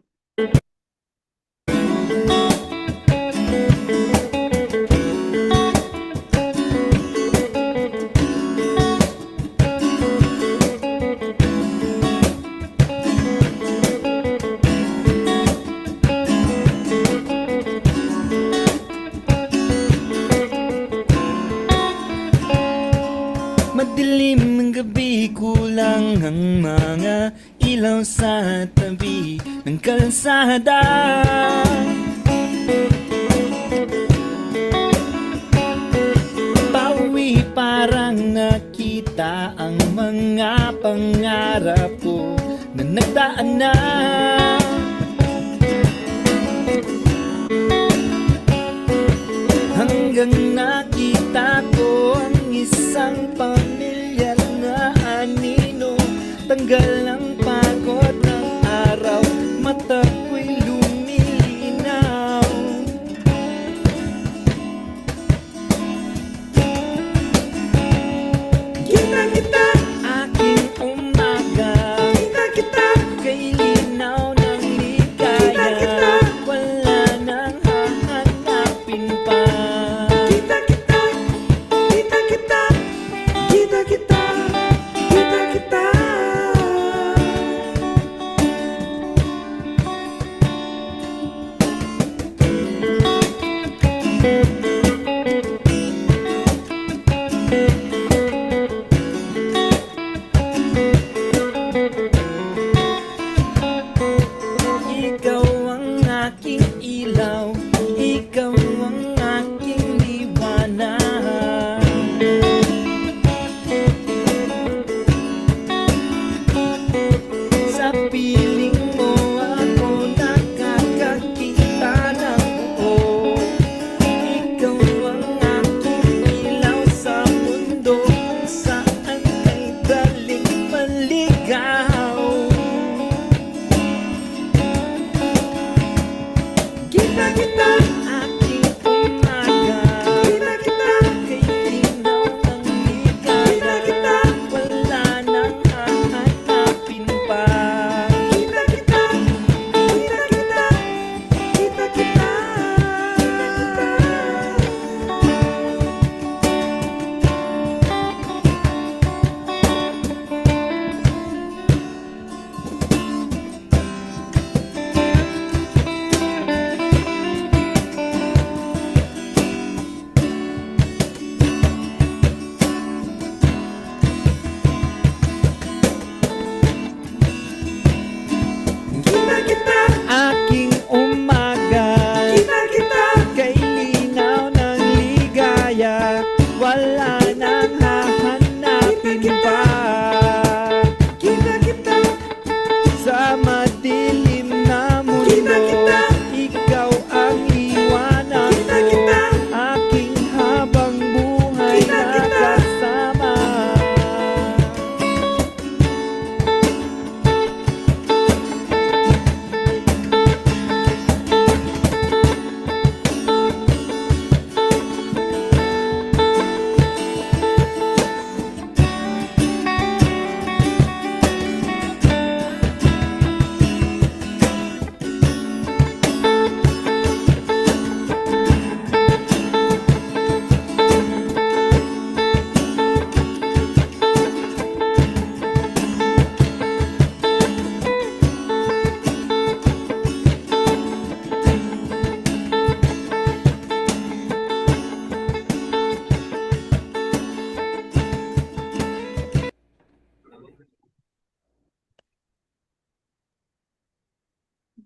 Madilim ng gabi, kulang ang mga ilaw sa tabi ng kalsada. Pauwi parang nakita ang mga pangarap ko na nagdaan na. Hanggang nakita ko ang isang pamilya na anino. Tanggal ang pagod ng araw, mata ko'y lumilinaw. Kita kita, aking umaga. Kita kita, kay linaw ng ligaya. Kita kita, wala nang hahanapin pa. Kita kita, kita kita, kita kita, kita kita. Ikaw ang aking ilaw, ikaw ang aking liwanag. Sa piling mo ako nakakakita ng buo. Ikaw ang aking ilaw sa mundo kung saan kay daling maligaw. Kita kita, aking umaga. Kita kita, kay linaw ng ligaya. Kita kita, wala nang hahanapin pa. Kita kita, kita kita, kita kita.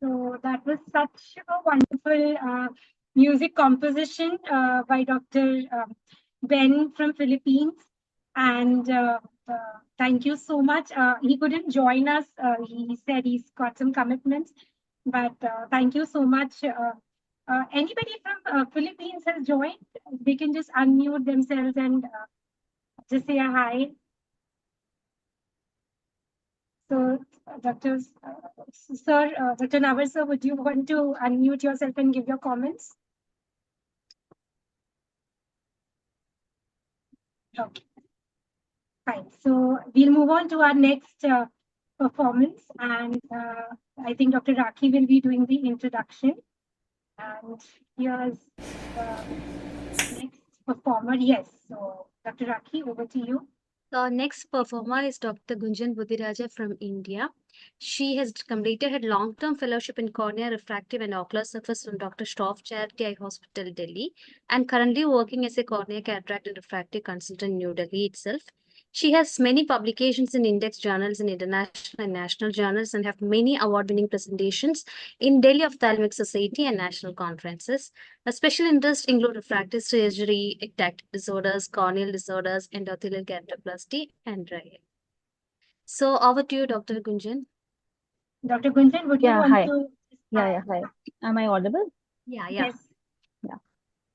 So that was such a wonderful music composition by Dr. Ben from Philippines. And thank you so much. He couldn't join us. He said he's got some commitments, but thank you so much. Anybody from Philippines has joined? They can just unmute themselves and just say a hi. So, Dr. Dr. Nawar, sir, would you want to unmute yourself and give your comments? Okay, fine. So we'll move on to our next performance, and I think Dr. Rakhi will be doing the introduction. And here's the next performer. Yes, so Dr. Rakhi, over to you. The next performer is Dr. Gunjan Budiraja from India. She has completed her long-term fellowship in cornea, refractive and ocular surface from Dr. Shroff Charity Eye Hospital, Delhi, and currently working as a cornea cataract and refractive consultant in New Delhi itself. She has many publications in index journals in international and national journals and have many award-winning presentations in Delhi Ophthalmic Society and national conferences. Her special interests include refractive surgery, ectatic disorders, corneal disorders, endothelial keratoplasty, and dry eye. So over to you, Dr. Gunjan. Dr. Gunjan, would you Yeah, want hi. to? Hi. Am I audible? Yeah. Yes.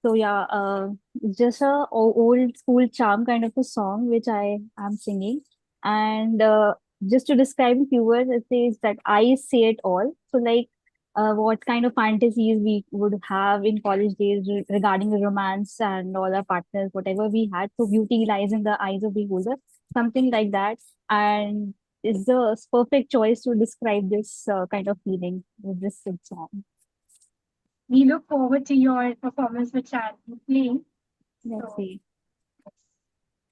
So it's just old school charm kind of a song which I am singing, and just to describe in few words, it says that I say it all. So what kind of fantasies we would have in college days regarding the romance and all our partners, whatever we had. So beauty lies in the eyes of the beholder, something like that, and it's the perfect choice to describe this kind of feeling with this song. We look forward to your performance, which I'll be playing. Let's see.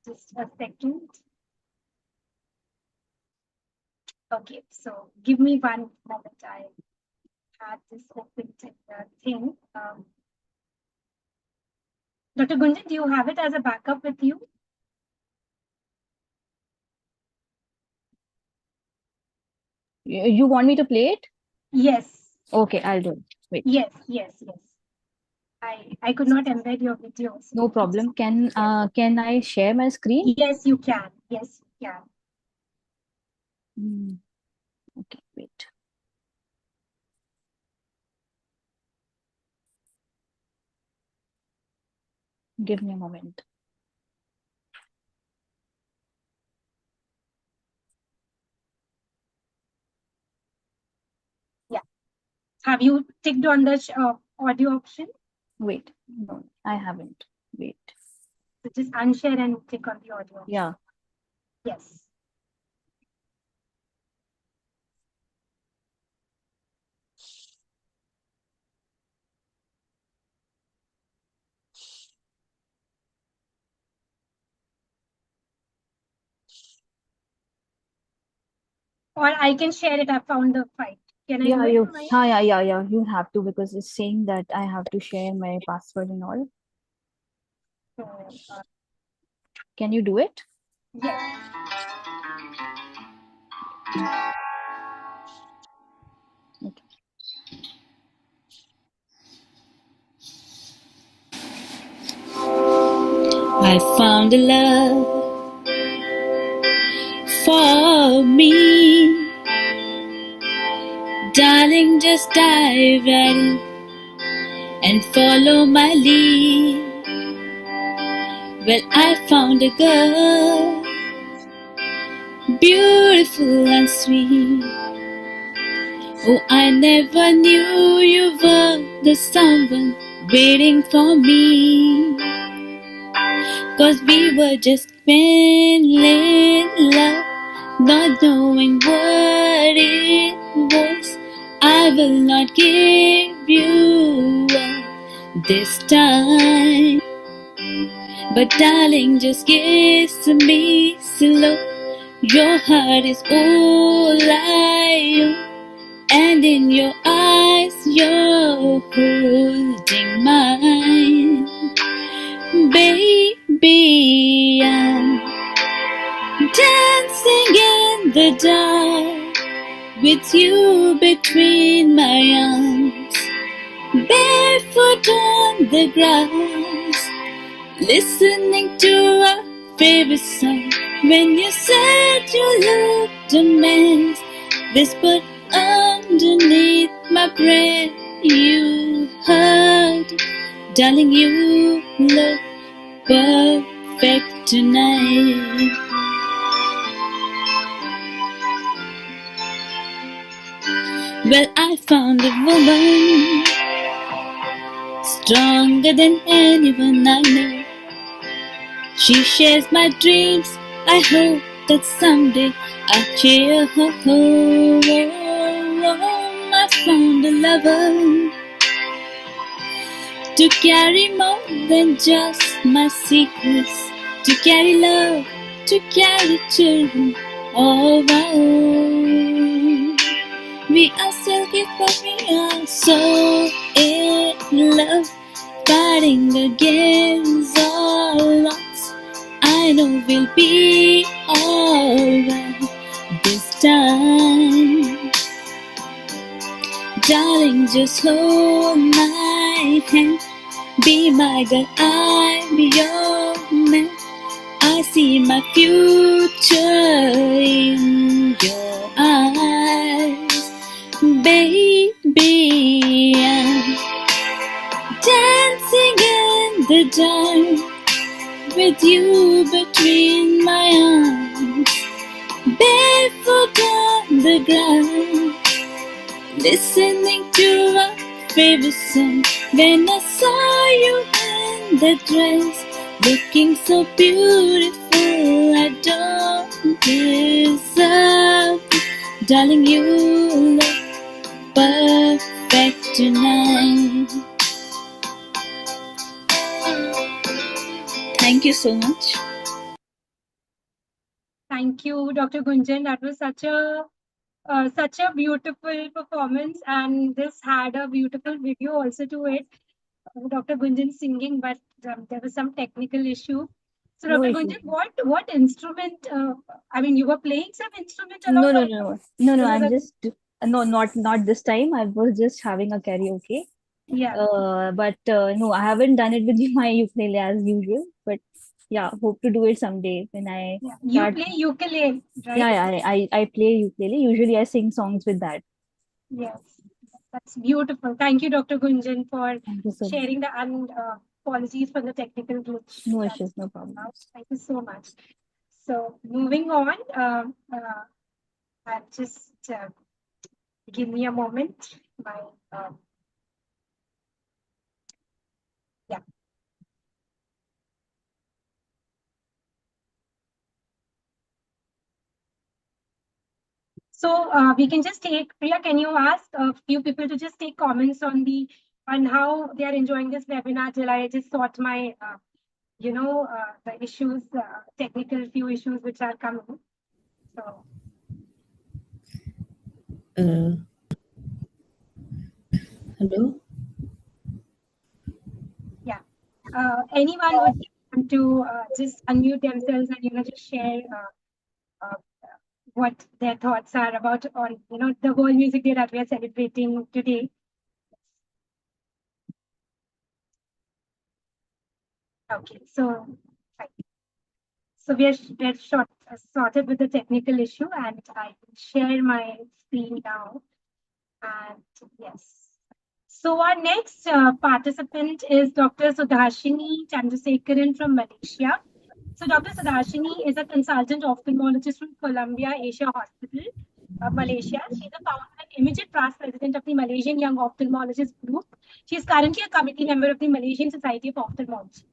Just a second. Okay, so give me one moment. I had this open thing. Dr. Gunjan, do you have it as a backup with you? You want me to play it? Yes. Okay, I'll do it. Wait. Yes. I could not embed your video. So No problem. Can I share my screen? Yes, you can. Yes, you can. Okay, wait. Give me a moment. Yeah. Have you ticked on the audio option? Wait, no, I haven't. Wait. So just unshare and click on the audio option. Yeah. Yes. Or I can share it. I found the file. Can I do it? Yeah. You have to, because it's saying that I have to share my password and all. So, can you do it? Yes. Okay. I found a love for me. Darling, just dive right in and follow my lead. Well, I found a girl, beautiful and sweet. Oh, I never knew you were the someone waiting for me. 'Cause we were just feeling love, not knowing what it was. I will not give you up this time. But darling, just kiss me slow. Your heart is all I own, and in your eyes you're holding mine. Baby, I'm dancing in the dark with you between my arms, barefoot on the grass, listening to our favorite song. When you said you looked a mess, whispered underneath my breath, you heard, darling, you look perfect tonight. Well, I found a woman stronger than anyone I know. She shares my dreams. I hope that someday I'll cheer her home. I found a lover to carry more than just my secrets, to carry love, to carry children of our own. We are still here, but we are so in love, fighting against all odds. I know we'll be alright this time. Darling, just hold my hand. Be my girl, I'm your man. I see my future in your eyes. Baby, I'm dancing in the dark with you between my arms, barefoot on the ground, listening to our favorite song. When I saw you in that dress, looking so beautiful, I don't deserve it. Darling, you look perfect tonight. Thank you so much. Thank you, Dr. Gunjan. That was such a beautiful performance, and this had a beautiful video also to it. Dr. Gunjan singing, but there was some technical issue. So, No Dr. issue. Gunjan, what instrument? I mean, you were playing some instrument No, along. no. I'm just no, not this time. I was just having a karaoke. Yeah. But no, I haven't done it with my ukulele as usual. But yeah, hope to do it someday when I You start. play ukulele, right? Yeah, I play ukulele. Usually I sing songs with that. Yes, that's beautiful. Thank you, Dr. Gunjan, for Thank you so much. sharing the apologies for the technical glitch. No issues, no problems. Thank you so much. So moving on, I'll just give me a moment. Yeah. So we can just take, Priya, can you ask a few people to just take comments on how they are enjoying this webinar till I just sort my the issues, technical few issues which are coming. So Hello. yeah, anyone would want to just unmute themselves and just share what their thoughts are about on the World Music Day that we are celebrating today. Okay, so we are sorted with the technical issue, and I will share my screen now. And yes. So our next participant is Dr. Sudhashini Chandrasekaran from Malaysia. So Dr. Sudhashini is a consultant ophthalmologist from Columbia Asia Hospital, Malaysia. She's a founder and immediate past president of the Malaysian Young Ophthalmologist Group. She is currently a committee member of the Malaysian Society of Ophthalmology.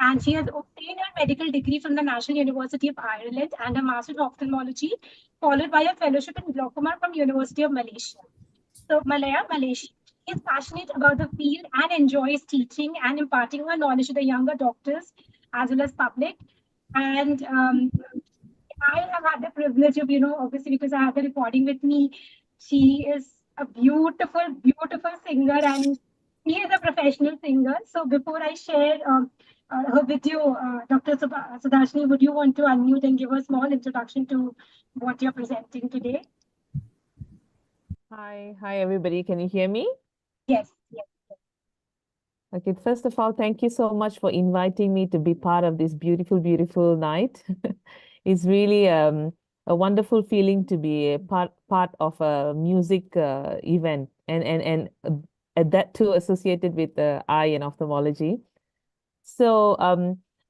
And she has obtained her medical degree from the National University of Ireland and a Master of Ophthalmology, followed by a fellowship in glaucoma from University of Malaysia. So Malaya, Malaysia. She is passionate about the field and enjoys teaching and imparting her knowledge to the younger doctors as well as public. And I have had the privilege of, obviously because I have the recording with me, she is a beautiful, beautiful singer and she is a professional singer. So before I share her video, Dr. Sudhashini, would you want to unmute and give a small introduction to what you're presenting today? Hi everybody. Can you hear me? Yes, yes. Okay, first of all, thank you so much for inviting me to be part of this beautiful night. It's really a wonderful feeling to be a part of a music event and that too associated with eye and ophthalmology. So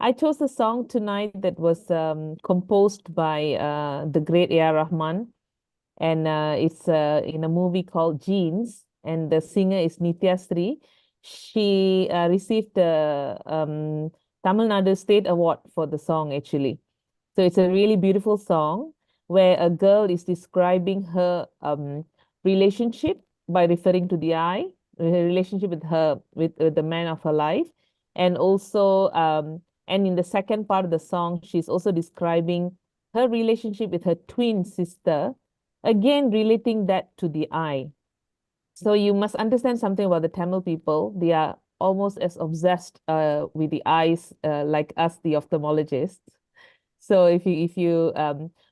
I chose a song tonight that was composed by the great A.R. Rahman, and it's in a movie called Jeans, and the singer is Nitya Sri. She received the Tamil Nadu State Award for the song, actually. So it's a really beautiful song where a girl is describing her relationship by referring to the eye, her relationship with the man of her life, and also and in the second part of the song, she's also describing her relationship with her twin sister, again relating that to the eye. So you must understand something about the Tamil people. They are almost as obsessed with the eyes like us, the ophthalmologists. So if you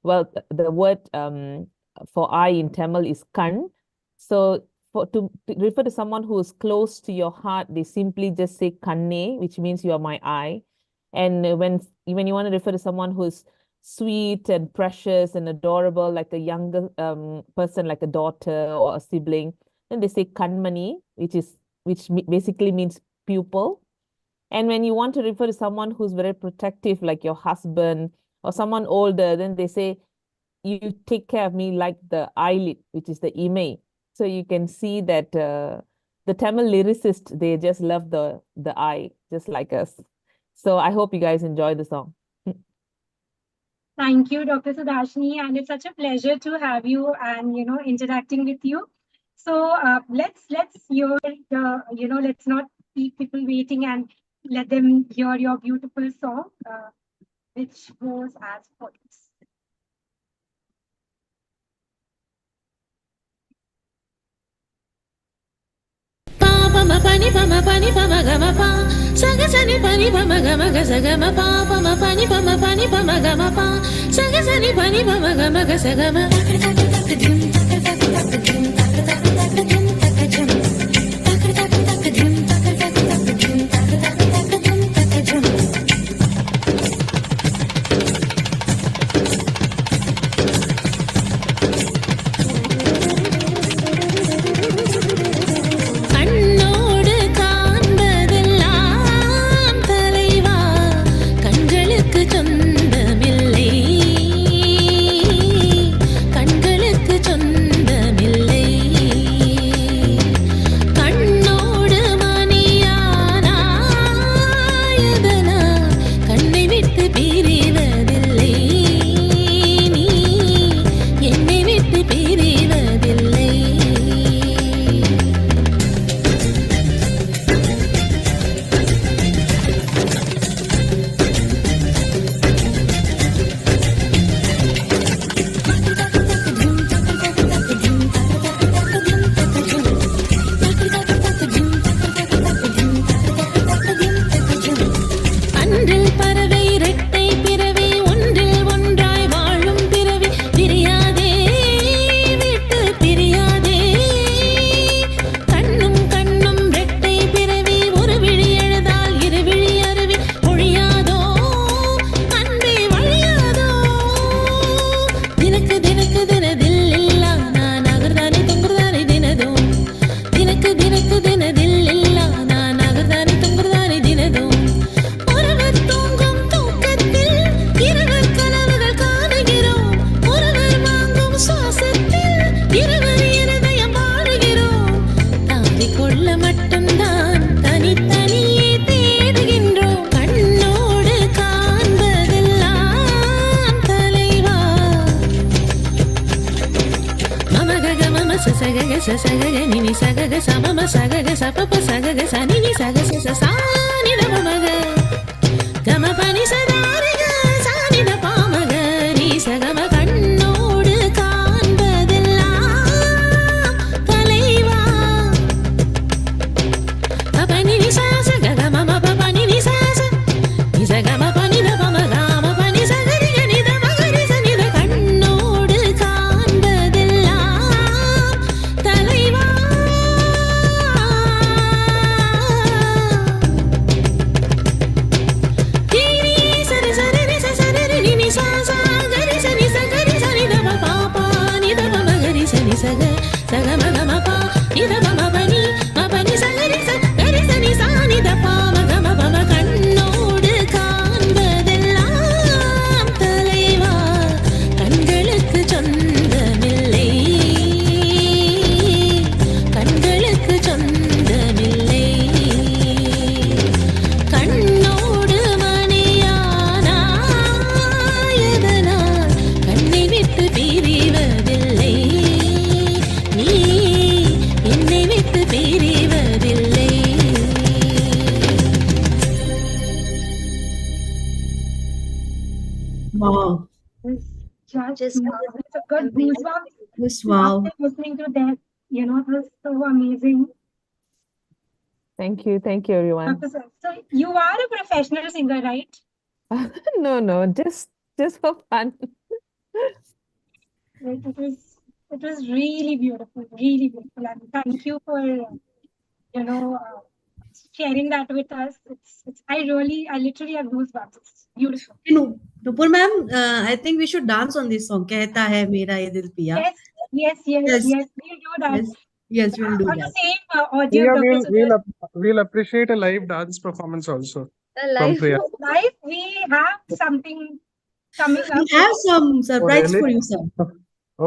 well, the word for eye in Tamil is kan. So to refer to someone who is close to your heart, they simply just say kanne, which means you are my eye. And when you want to refer to someone who is sweet and precious and adorable, like a younger person, like a daughter or a sibling, then they say kanmani, which basically means pupil. And when you want to refer to someone who's very protective, like your husband or someone older, then they say, you take care of me like the eyelid, which is the imay. So you can see that the Tamil lyricists, they just love the eye, just like us. So I hope you guys enjoy the song. Thank you, Dr. Sudashni, and it's such a pleasure to have you and interacting with you. So let's hear the let's not keep people waiting and let them hear your beautiful song, which goes as follows. Pama pani pama gama pa saga sani pani pama gama gasa gama pa pama pani pama gama pa saga sani pani pama gama gasa gama ni sa ga sa ga ma pa ni da ma pa ni sa ga ri sa ni sa ni da pa ma pa கண்ணோடு காண்பதெல்லாம் தலைவா கண்களுக்கு சொந்தமில்லை கண்களுக்கு சொந்தமில்லை கண்ணோடு மணியானாயதனால் கண்ணை விட்டு பிரிவதில்லை நீ என்னை விட்டு பிரிவதில்லை. Wow. Just it's a good goosebumps. Yes, wow. After listening to that, it was so amazing. Thank you everyone. So you are a professional singer, right? No, just for fun. It was really beautiful, and thank you for sharing that with us. I literally have goosebumps. It's beautiful. Nupur ma'am, I think we should dance on this song. Kehta hai mera ye dil piya. Yes. We'll do that. Yes, we'll do on that. the same audio. Yeah, Dr. we'll appreciate a live dance performance also. Live? Live, we have something coming up. We have some surprise really? for you, sir.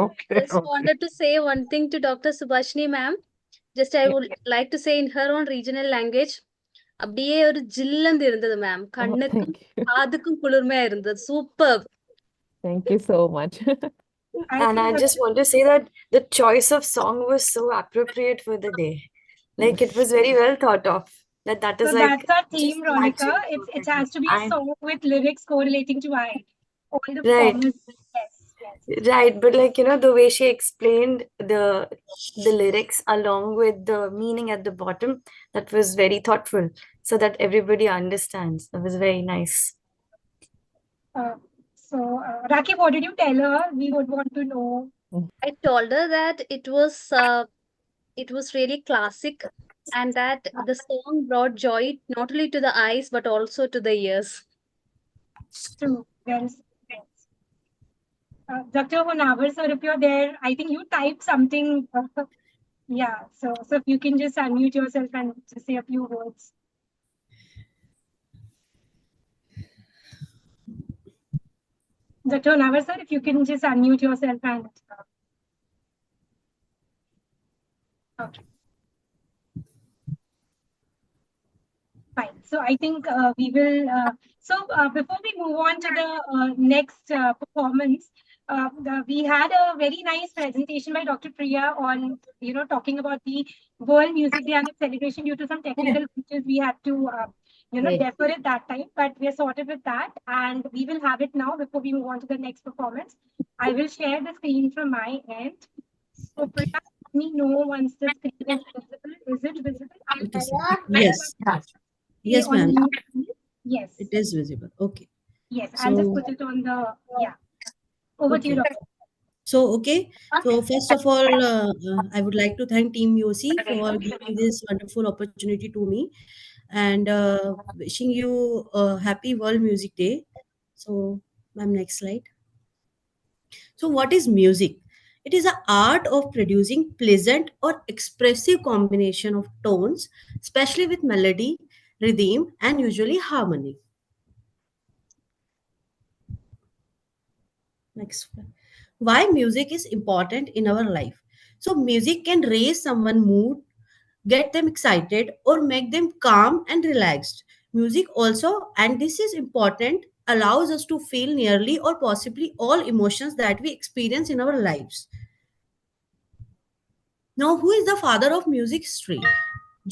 Okay. Just wanted to say one thing to Dr. Subhashini ma'am. Just I would like to say in her own regional language. அப்படியே ஒரு ஜில்லந்து இருந்தது ma'am கண்ணுக்கும் காதுக்கும் குளிர்மையா இருந்தது super. Thank you so much. And I just want to say that the choice of song was so appropriate for the day. Like it was very well thought of. That is So like that's our theme, just Ronika. matching It has to be a And- song with lyrics correlating to all the Right. performers. Yes. Right, but like the way she explained the lyrics along with the meaning at the bottom, that was very thoughtful, so that everybody understands. That was very nice. So, Rakhi, what did you tell her? We would want to know. I told her that it was really classic and that the song brought joy not only to the eyes but also to the ears. True. Yes. Dr. Honavar, sir, if you're there, I think you typed something. Yeah. So if you can just unmute yourself and just say a few words. Dr. Honavar, sir, if you can just unmute yourself and. Okay. Fine. So I think we will. Before we move on to the next performance, we had a very nice presentation by Dr. Priya on talking about the World Music Day and its celebration. Due to some technical features, we had to defer it that time, but we are sorted with that, and we will have it now. Before we move on to the next performance, I will share the screen from my end. So Priya, let me know once the screen is visible. Is it visible? Yes. Yes, ma'am. Yes. It is visible. Okay. Yes, I'll just put it on the, Over to you, Doctor. So, okay. So, first of all, I would like to thank Team YOSI for giving this wonderful opportunity to me and wishing you a happy World Music Day. So, ma'am, next slide. So, what is music? It is the art of producing pleasant or expressive combination of tones, especially with melody, rhythm, and usually harmony. Next one. Why music is important in our life? So music can raise someone's mood, get them excited, or make them calm and relaxed. Music also, and this is important, allows us to feel nearly or possibly all emotions that we experience in our lives. Now, who is the father of music history?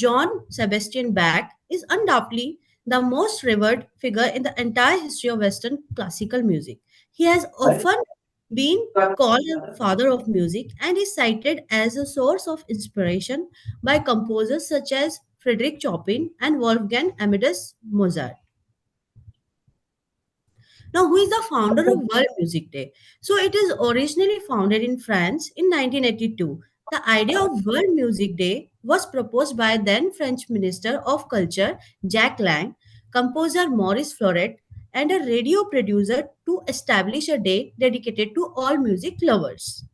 John Sebastian Bach is undoubtedly the most revered figure in the entire history of Western classical music. He has often been called the father of music and is cited as a source of inspiration by composers such as Frederick Chopin and Wolfgang Amadeus Mozart. Now, who is the founder of World Music Day? So, it is originally founded in France in 1982. The idea of World Music Day was proposed by then French Minister of Culture Jacques Lang, composer Maurice Floret, and a radio producer to establish a day dedicated to all music lovers.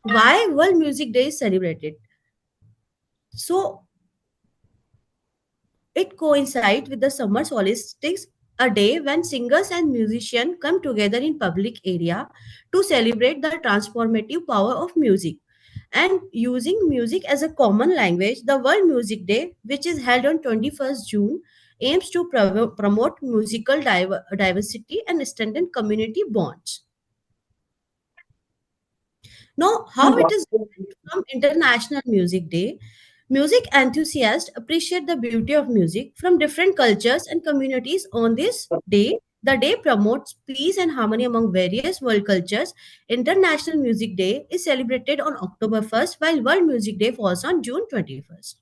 Why World Music Day is celebrated? So it coincides with the summer solstice, a day when singers and musicians come together in public area to celebrate the transformative power of music. And using music as a common language, the World Music Day, which is held on 21st June, aims to promote musical diversity and strengthen community bonds. Now, how it is different from International Music Day? Music enthusiasts appreciate the beauty of music from different cultures and communities on this day. The day promotes peace and harmony among various world cultures. International Music Day is celebrated on October 1st, while World Music Day falls on June 21st.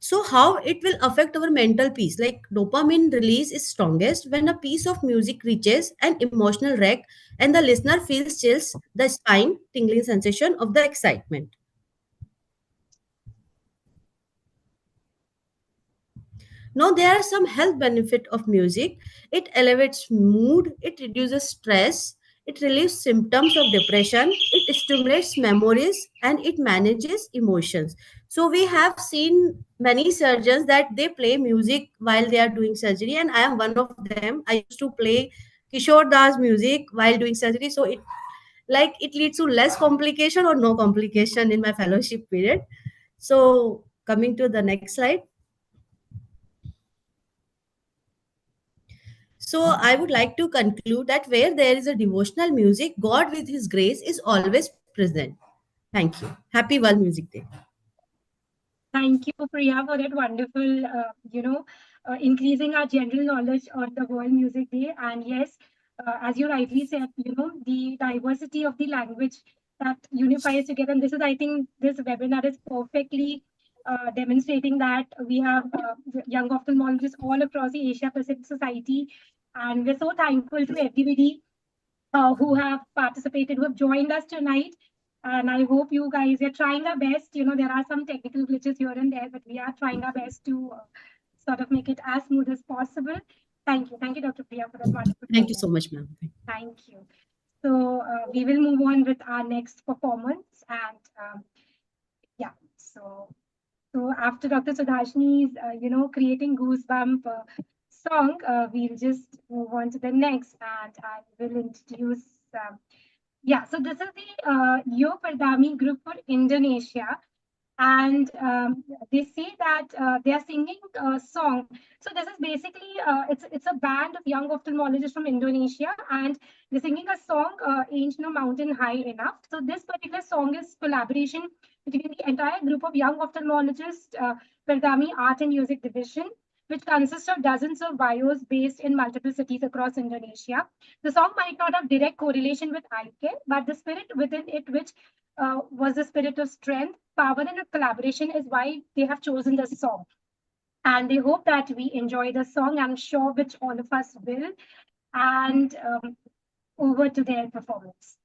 So how it will affect our mental peace? Like dopamine release is strongest when a piece of music reaches an emotional wreck and the listener feels chills, the spine tingling sensation of the excitement. Now there are some health benefit of music. It elevates mood, it reduces stress, it relieves symptoms of depression, it stimulates memories, and it manages emotions. So we have seen many surgeons that they play music while they are doing surgery, and I am one of them. I used to play Kishore Das music while doing surgery. So it leads to less complication or no complication in my fellowship period. So coming to the next slide. So I would like to conclude that where there is a devotional music, God with His grace is always present. Thank you. Happy World Music Day. Thank you, Priya, for that wonderful, increasing our general knowledge on the World Music Day. And yes, as you rightly said, the diversity of the language that unifies together. And this is, I think, this webinar is perfectly demonstrating that we have young ophthalmologists all across the Asia Pacific Society. And we're so thankful to everybody who have participated, who have joined us tonight. And I hope you guys are trying our best. There are some technical glitches here and there, but we are trying our best to sort of make it as smooth as possible. Thank you. Thank you, Dr. Priya, for that wonderful. Thank you so much, ma'am. Thank you. So we will move on with our next performance. And yeah, so after Dr. Sudhashini's, creating goosebump song, we'll just move on to the next, and I will introduce. So this is the Yo Pardami group for Indonesia, and they say that they are singing a song. So this is basically it's a band of young ophthalmologists from Indonesia, and they're singing a song, "Ain't No Mountain High Enough." So this particular song is collaboration between the entire group of young ophthalmologists, Pardami Art and Music Division, which consists of dozens of bios based in multiple cities across Indonesia. The song might not have direct correlation with eye care, but the spirit within it, which was the spirit of strength, power, and collaboration, is why they have chosen this song. And they hope that we enjoy the song, I'm sure, which all of us will. And over to their performance.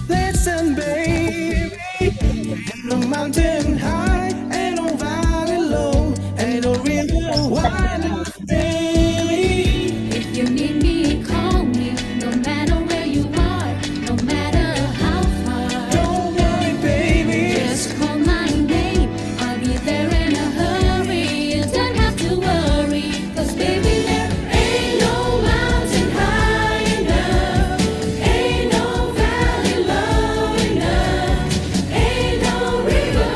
Listen, baby, ain't no mountain high, ain't no valley low, ain't no river wide enough, baby. If you need me, call me. No matter where you are, no matter how far. Don't worry, baby. Just call my name. I'll be there in a hurry. You don't have to worry. 'Cause baby, there ain't no mountain high enough. Ain't no valley low enough. Ain't no river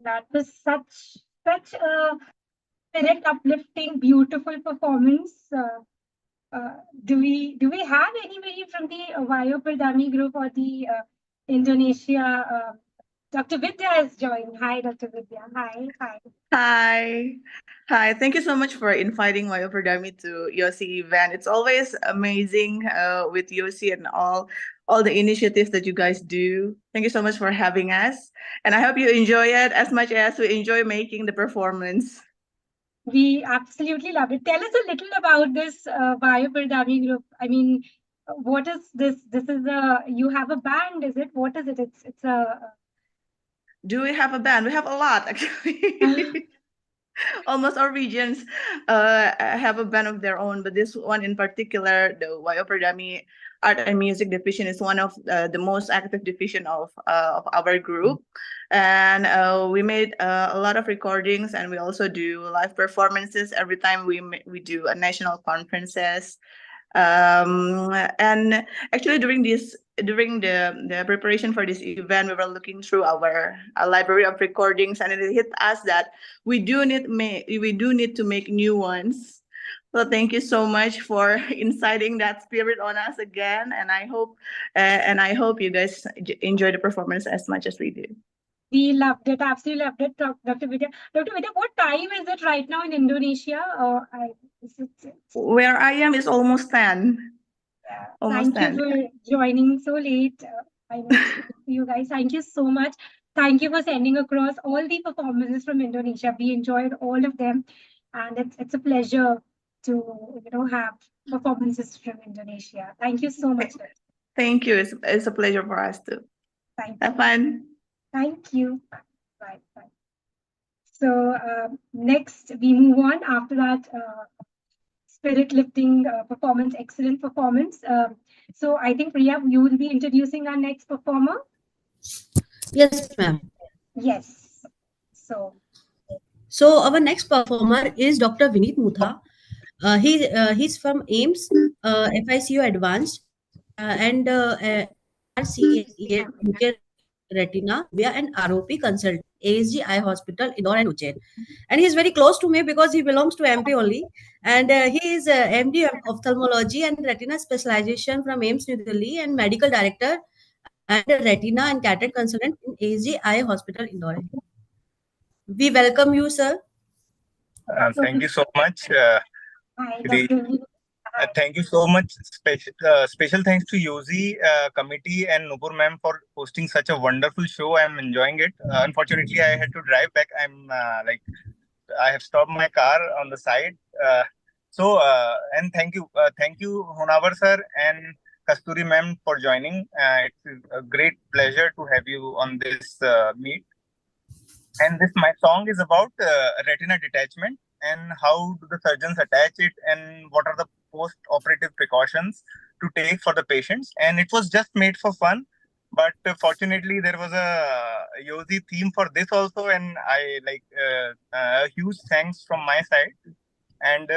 That was such a spirit uplifting, beautiful performance. Do we have anybody from the Vayo Pradami group or the Indonesia? Dr. Vidya has joined. Hi, Dr. Vidya. Hi. Hi. Hi. Thank you so much for inviting Wayo Pradami to YOSI event. It's always amazing with YOSI and all the initiatives that you guys do. Thank you so much for having us. And I hope you enjoy it as much as we enjoy making the performance. We absolutely love it. Tell us a little about this Vayo Pradami group. I mean, what is this? This is you have a band, is it? What is it? It's a Do we have a band? We have a lot, actually. Almost all regions have a band of their own, but this one in particular, the Wayo Pradami Art and Music Division, is one of the most active division of our group. And we made a lot of recordings, and we also do live performances every time we do a national conferences. And actually during the preparation for this event, we were looking through our library of recordings, and it hit us that we do need to make new ones. So thank you so much for inciting that spirit on us again, and I hope you guys enjoy the performance as much as we do. We loved it, absolutely loved it, Dr. Vidya. Dr. Vidya, what time is it right now in Indonesia? Where I am is almost 10. Almost Thank 10. you for joining so late. I know it's late for you guys. Thank you so much. Thank you for sending across all the performances from Indonesia. We enjoyed all of them, and it's a pleasure to have performances from Indonesia. Thank you so much. Thank you. It's a pleasure for us too. Have fun. Thank you. Bye. So next we move on. After that, spirit lifting performance, excellent performance. So I think Priya, you will be introducing our next performer. Yes, ma'am. Yes. So our next performer is Dr. Vineet Mutha. He's from AIMS, FICU Advanced, and RCA UK Retina via an ROP consultant, ASG Eye Hospital, Indore and Ujjain. And he's very close to me because he belongs to MP only. And he is MD of Ophthalmology and Retina Specialization from AIMS New Delhi, and Medical Director and Retina and Cataract Consultant in ASG Eye Hospital, Indore. We welcome you, sir. Thank you so much. Hi, thank you so much. Special thanks to YOSI committee and Nupur ma'am for hosting such a wonderful show. I'm enjoying it. Unfortunately, I had to drive back. I have stopped my car on the side. And thank you, Honavar sir and Kasturi ma'am for joining. It's a great pleasure to have you on this meet. And my song is about retina detachment and how do the surgeons attach it and what are the post-operative precautions to take for the patients. And it was just made for fun, but fortunately there was a YOSI theme for this also, and I a huge thanks from my side. And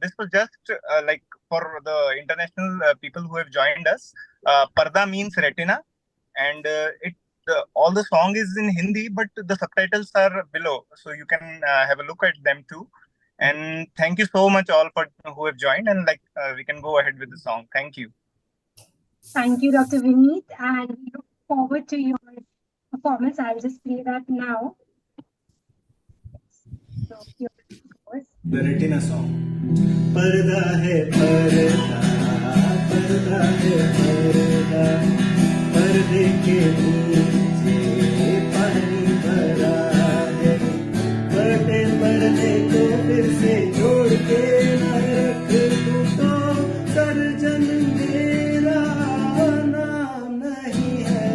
this was just for the international people who have joined us. Parda means retina, and all the song is in Hindi, but the subtitles are below, so you can have a look at them too. And thank you so much all for who have joined, and we can go ahead with the song. Thank you. Thank you, Dr. Vineet, and we look forward to your performance. I'll just play that now. The Retina song. Parda hai parda, parda hai parda, पर्दे के नीचे पानी भरा है, फटे पर्दे को फिर से जोड़ के न रख दूं तो सर्जन मेरा नाम नहीं है।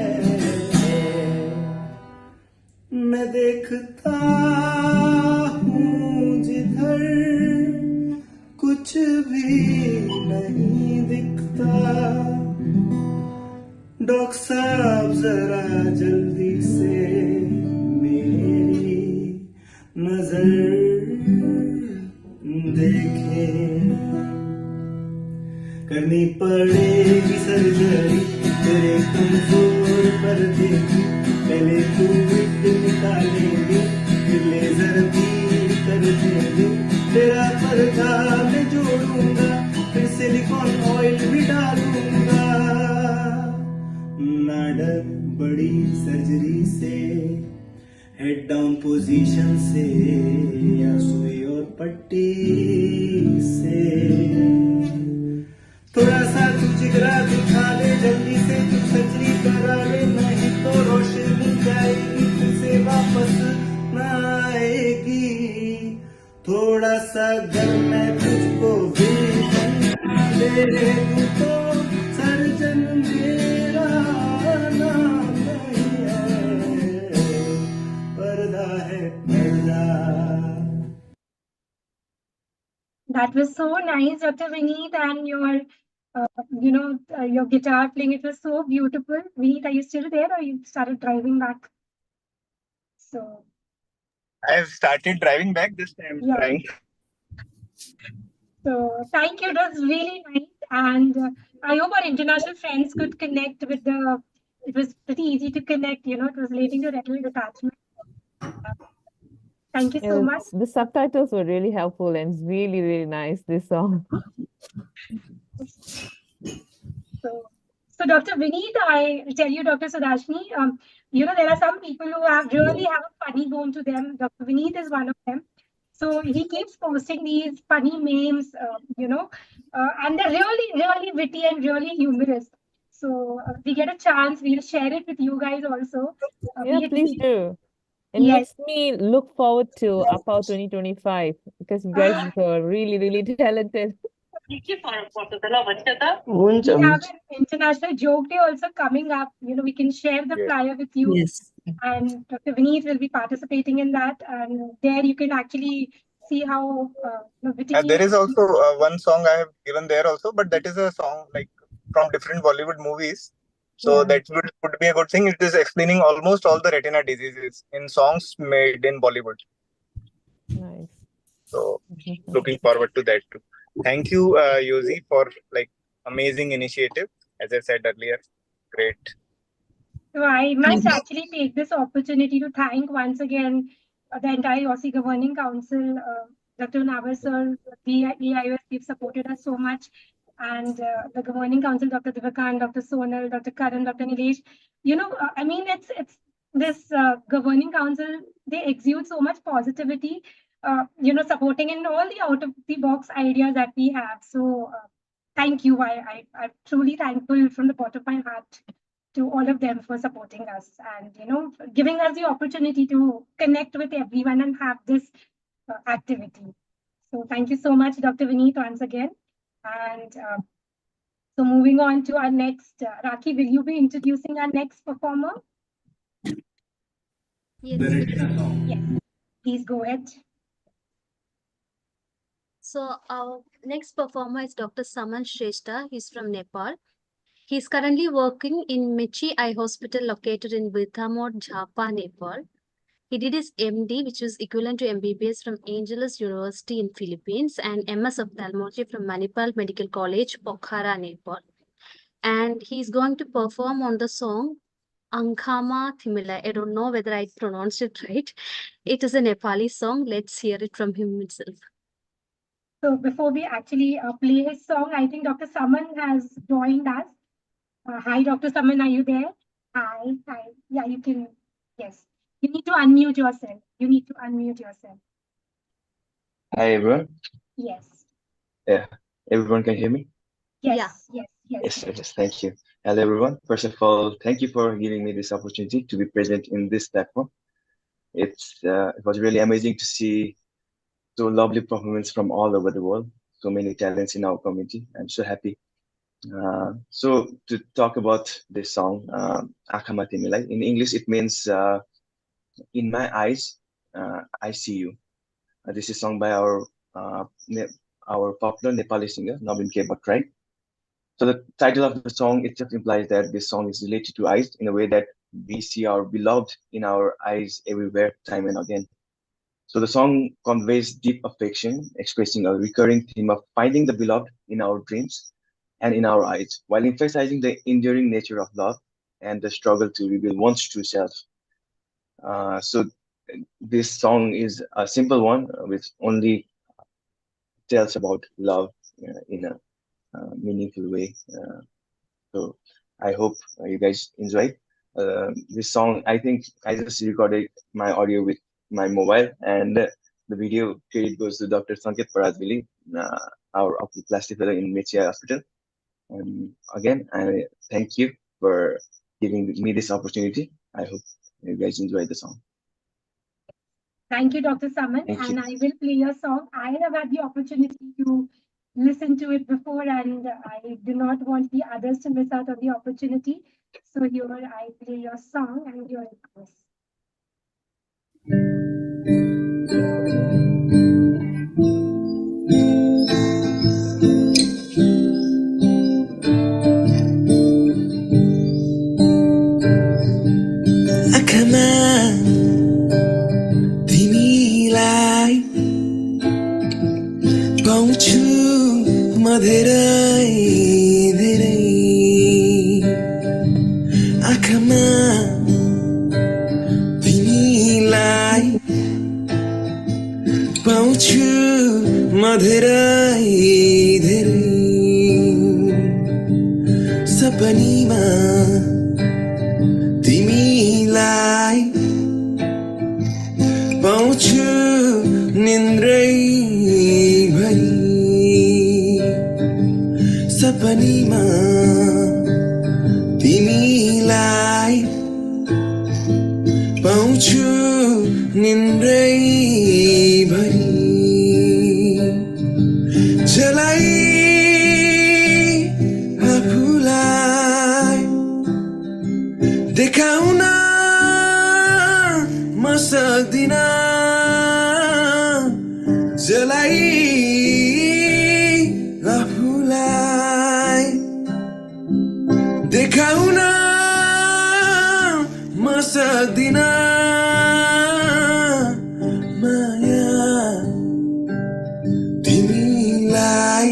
मैं देखता हूँ जिधर कुछ भी नहीं दिखता, डॉक्टर साहब जरा जल्दी से मेरी नजर देखें, करनी पड़ेगी सर्जरी तेरे कमजोर पर्दे की, पहले तू विट निकालेंगे सर्जरी से, हेड डाउन पोजीशन से या सुई और पट्टी से, थोड़ा सा तू जिगरा दिखा ले, जल्दी से तू सर्जरी करा ले, नहीं तो रोशनी जाएगी फिर से वापस ना आएगी। थोड़ा सा घर मैं तुझको विजन दे दूं तो सर्जन मेरा नाम नहीं है, पर्दा है पर्दा। That was so nice, Dr. Vineet, and your, your guitar playing. It was so beautiful. Vineet, are you still there, or you started driving back? So I have started driving back. This time yeah. trying. So thank you. It was really nice, and I hope our international friends could connect with the. It was pretty easy to connect. It was relating to retinal detachment. Thank you so much. The subtitles were really helpful and it's really, really nice, this song. So Dr. Vineet, I tell you, Dr. Sudashni, there are some people who really have a funny bone to them. Dr. Vineet is one of them. So he keeps posting these funny memes, and they're really, really witty and really humorous. So we get a chance, we'll share it with you guys also. Yeah, please do. And Yes. makes me look forward to APAO 2025 because you guys are really, really talented. We have an international joke day also coming up. We can share the flyer with you. Yes. And Dr. Vineet will be participating in that. And there you can actually see how There is also one song I have given there also, but that is a song like from different Bollywood movies. So that would be a good thing. It is explaining almost all the retina diseases in songs made in Bollywood. Nice. So looking forward to that too. Thank you, YOSI, for like amazing initiative. As I said earlier, great. So I must actually take this opportunity to thank once again the entire YOSI Governing Council, Dr. Navar sir, the EIOS, they've supported us so much, and the Governing Council, Dr. Divakan, Dr. Sonal, Dr. Karan, Dr. Nilesh. It's this Governing Council, they exude so much positivity, supporting in all the out of the box ideas that we have. So thank you. I'm truly thankful from the bottom of my heart to all of them for supporting us and giving us the opportunity to connect with everyone and have this activity. So thank you so much, Dr. Vineet, once again. And so moving on to our next, Rakhi, will you be introducing our next performer? Yes. Yes. Please go ahead. So our next performer is Dr. Saman Shrestha. He's from Nepal. He's currently working in Mechi Eye Hospital located in Bidhamot, Jhapa, Nepal. He did his MD, which was equivalent to MBBS from Angeles University in Philippines, and MS Ophthalmology from Manipal Medical College, Pokhara, Nepal. And he's going to perform on the song Ankhama Thimila. I don't know whether I pronounced it right. It is a Nepali song. Let's hear it from him himself. So before we actually play his song, I think Dr. Saman has joined us. Hi, Dr. Saman, are you there? Hi. Yeah, you can. Yes. You need to unmute yourself. Hi everyone. Yes. Yeah, everyone can hear me? Yes. Yes, thank you. Hello everyone. First of all, thank you for giving me this opportunity to be present in this platform. It was really amazing to see so lovely performance from all over the world. So many talents in our community. I'm so happy. So to talk about this song, Akama Timilai, in English it means in my eyes, I see you. This is sung by our popular Nepali singer Navin K. Bhattrai. So the title of the song, it just implies that this song is related to eyes in a way that we see our beloved in our eyes everywhere, time and again. So the song conveys deep affection, expressing a recurring theme of finding the beloved in our dreams and in our eyes, while emphasizing the enduring nature of love and the struggle to reveal one's true self. So this song is a simple one, which only tells about love in a meaningful way. So I hope you guys enjoy it. this song, I think I just recorded my audio with my mobile, and the video credit goes to Dr. Sanket Parazvili, our ophthalmologist fellow in Mechia Hospital. And again, I thank you for giving me this opportunity. I hope you guys enjoy the song. Thank you, Dr. Saman. Thank And you. I will play your song. I have had the opportunity to listen to it before, and I do not want the others to miss out on the opportunity. So here I play your song, and here it goes. आँखामा तिमीलाई पाउँछु म धेरै धेरै आँखामा तिमीलाई पाउँछु म धेरै धेरै सपनीमा तिमीलाई पाउँछु निन्द्रै भरि सपनीमा तिमीलाई पाउँछु निन्द्रै भरि जलाई आफूलाई देखाउन म सक्दिन जलाई आफूलाई देखाउन म सक्दिन माया तिमीलाई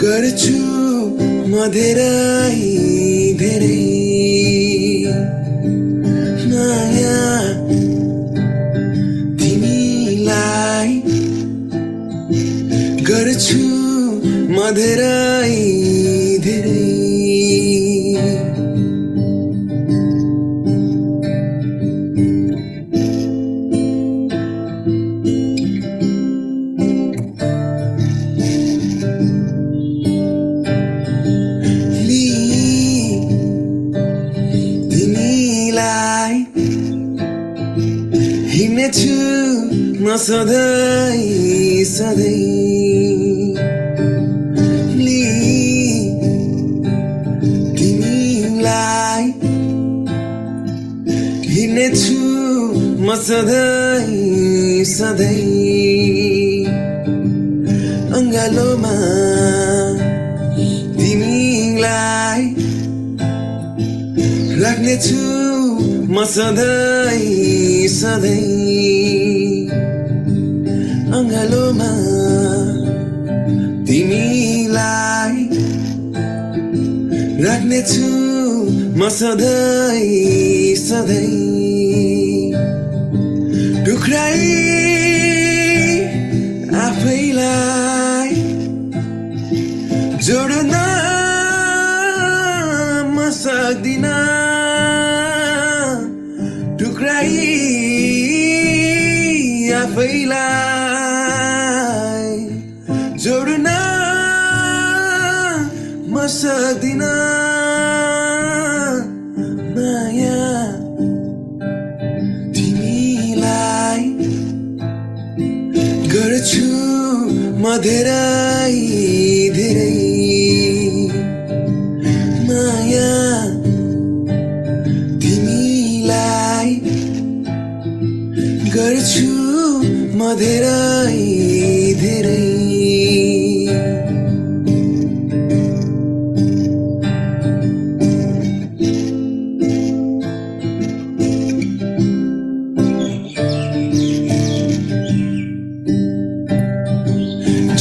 गर्छु म धेरै धेरै माया तिमीलाई गर्छु म धेरै धेरै तिमीलाई हिँड्नेछु म सधैँ सधैँ तिमीलाई हिँड्नेछु म सधैँ सधैँ अङ्गालोमा तिमीलाई राख्नेछु म सधैँ सधैँ अङ्गालोमा तिमीलाई राख्नेछु म सधैँ सधैँ टुक्राई आफैलाई जोड्न म सक्दिन टुक्राई आफैलाई जोड्न म सक्दिन माया तिमीलाई गर्छु म धेरै धेरै माया तिमीलाई गर्छु म धेरै धेरै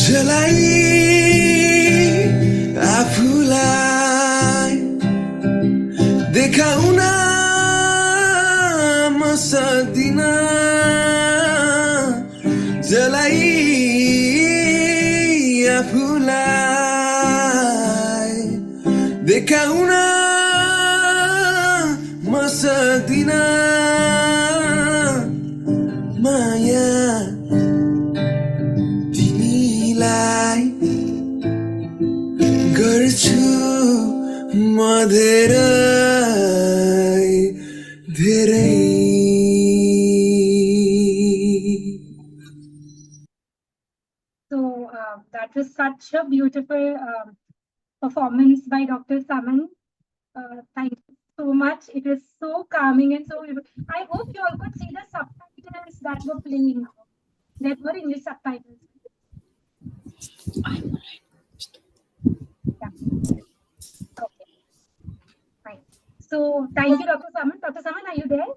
जलाई आफूलाई देखाउन म सक्दिन जलाई आफूलाई देखाउन दिन माया तिमीलाई गर्छु म धेरै धेरै So that was such a beautiful performance by Dr. Saman. Thank you so much. It was so calming and so beautiful. I hope you all could see the subtitles that were playing. There were English subtitles. Yeah. Okay. Fine. So thank you, Dr. Saman. Dr. Saman, are you there?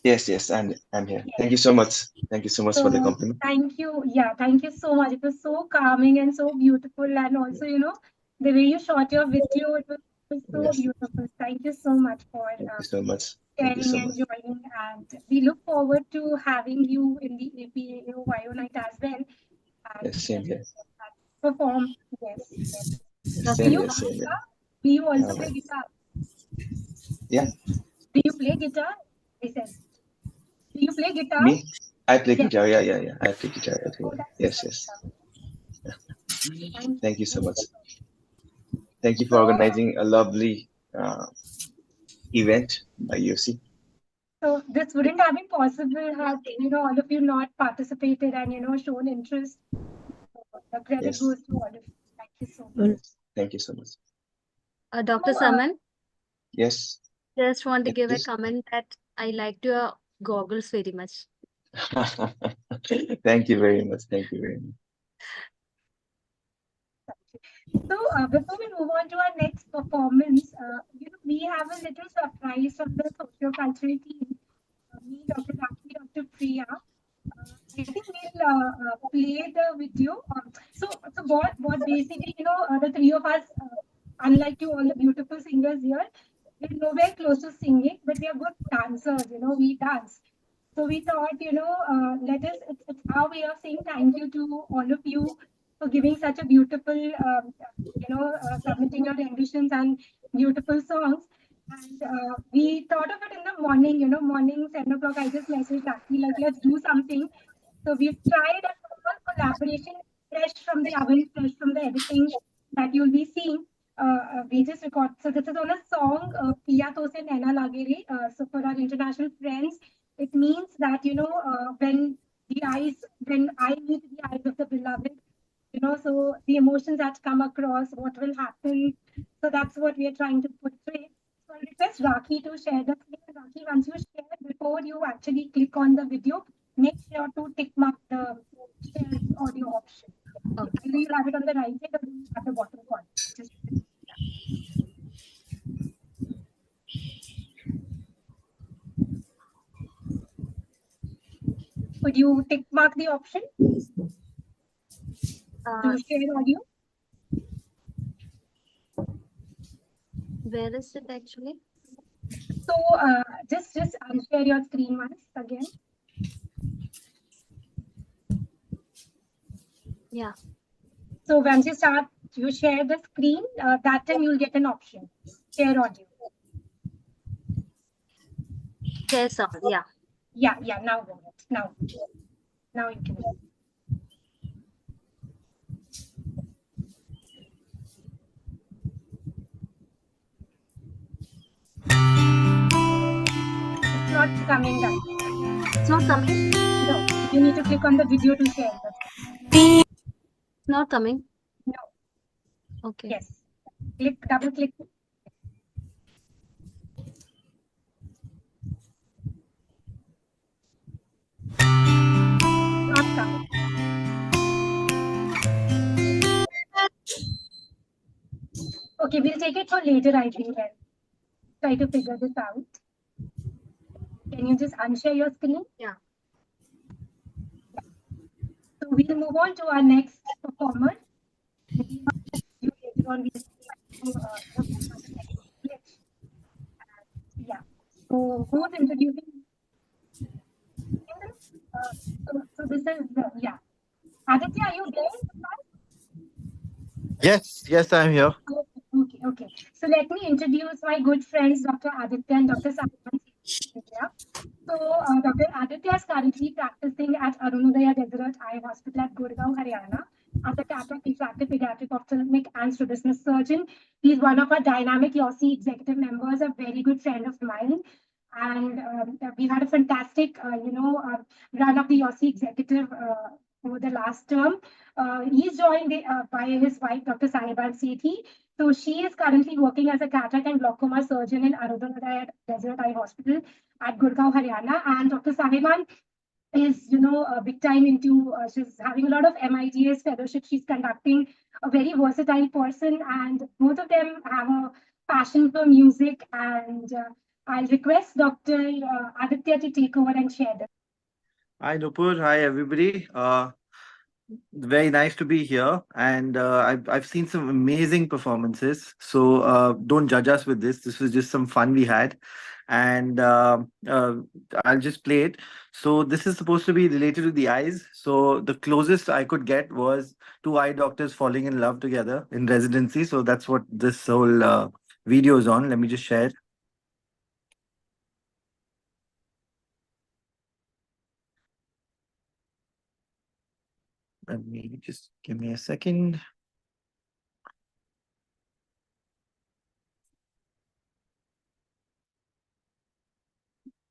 Yes, I'm here. Thank you so much. Thank you so much for the compliment. Thank you. Yeah, thank you so much. It was so calming and so beautiful. And also, you know, the way you shot your video, it was so Yes. beautiful. Thank you so much for Thank you so much. Thank you sharing so and much. joining. And we look forward to having you in the APAO YO night as well. And Yes, same here. perform. Yes. Yes, Do same you here, play same here. guitar? Do you also play Alright. guitar? Yeah, Do you play guitar? I said. Do you play guitar? me? I play Yeah. guitar. Yeah. I play guitar. Oh, that's Yes. Thank Thank you so you. much. Thank you for organizing a lovely event by YOSI. So this wouldn't have been possible had, you know, all of you not participated and, you know, shown interest. The credit Yes. goes to all of you. Thank you so much. Thank you so much. Dr. So, Saman, Yes. just want to Yes, give a please. comment that I liked your goggles very much. Thank you very much. Thank you very much. So before we move on to our next performance, you know, we have a little surprise from the socio-cultural team. Me, Dr. Raki, Dr. Priya. I think we'll play the video. So what basically, you know, the three of us, unlike you, all the beautiful singers here, we're nowhere close to singing, but we are good dancers. You know, we dance. So we thought, you know, it's our way of saying thank you to all of you for giving such a beautiful, you know, submitting your renditions and beautiful songs. And we thought of it in the morning, you know, morning 7 o'clock. I just messaged Raki, like, let's do something. So we've tried a small collaboration, fresh from the oven, fresh from the editing that you'll be seeing. We just record. So this is on a song, Piya To Se Naina Lage Re. So for our international friends, it means that, you know, when I meet the eyes of the beloved, you know, so the emotions that come across, what will happen. So that's what we are trying to portray. So I request Raki to share the screen. Raki, once you share, before you actually click on the video, make sure to tick mark the share audio option. Okay. Either you'll have it on the right side or at the bottom corner. Just could you tick mark the option to share audio? Where is it actually? So just unshare your screen once again. Yeah. So once you start, you share the screen. That time you'll get an option. Share audio. Share sound. Yeah. Yeah. Now go ahead. Now you can. It's not coming down. It's not coming? No. You need to click on the video to share that. It's not coming? No. Okay. Yes. Double click. Not coming. Okay, we'll take it for later, I think. Then. Try to figure this out. Can you just unshare your screen? Yeah. So we'll move on to our next performer. You later on we'll see yeah. So who's introducing? So this is yeah. Aditya, are you there? Yes, I'm here. Okay. So let me introduce my good friends, Dr. Aditya and Dr. Saman. So Dr. Aditya is currently practicing at Arunodaya Desert Eye Hospital at Gurgaon, Haryana, as a cataract refractive pediatric ophthalmic and strabismus surgeon. He's one of our dynamic YOSI executive members, a very good friend of mine. And we had a fantastic, run of the YOSI executive over the last term. He's joined by his wife, Dr. Sahiban Sethi. So she is currently working as a cataract and glaucoma surgeon in Arunodaya Desert Eye Hospital at Gurgaon, Haryana. And Dr. Sahiban is, big time into, she's having a lot of MIDS fellowship she's conducting, a very versatile person, and both of them have a passion for music. And I'll request Dr. Aditya to take over and share this. Hi, Nupur. Hi, everybody. Very nice to be here, and I've seen some amazing performances. So don't judge us with this. This was just some fun we had, and I'll just play it. So this is supposed to be related to the eyes. So the closest I could get was two eye doctors falling in love together in residency. So that's what this whole video is on. Let me just share. Let me just give me a second.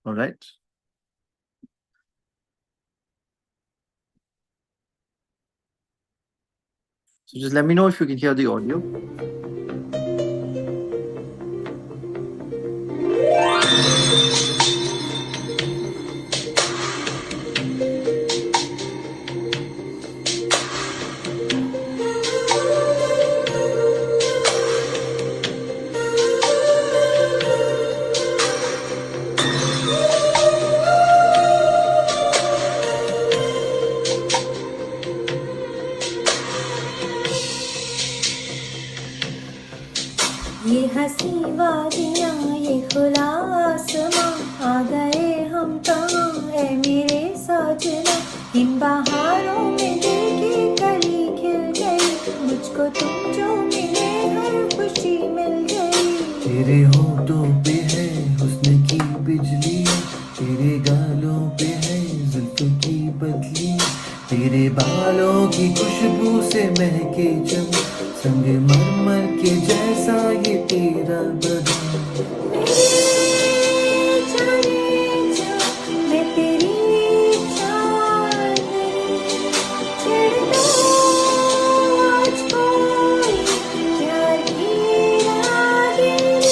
All right. So just let me know if you can hear the audio. ये हंसी वादियाँ ये खुला आसमां आ गए हम कहाँ है मेरे साजना इन बहारों में दिल की कली खिल गई मुझको तुम जो मिले हर खुशी मिल गई तेरे होठों पे है हुस्न की बिजली तेरे गालों पे है जुल्फों की बदली तेरे बालों की खुशबू से महके जम संग मरमर के जैसा ये तेरा बदन मैं तेरी चांदनी छिड़ता आज कोई प्यार की रागिनी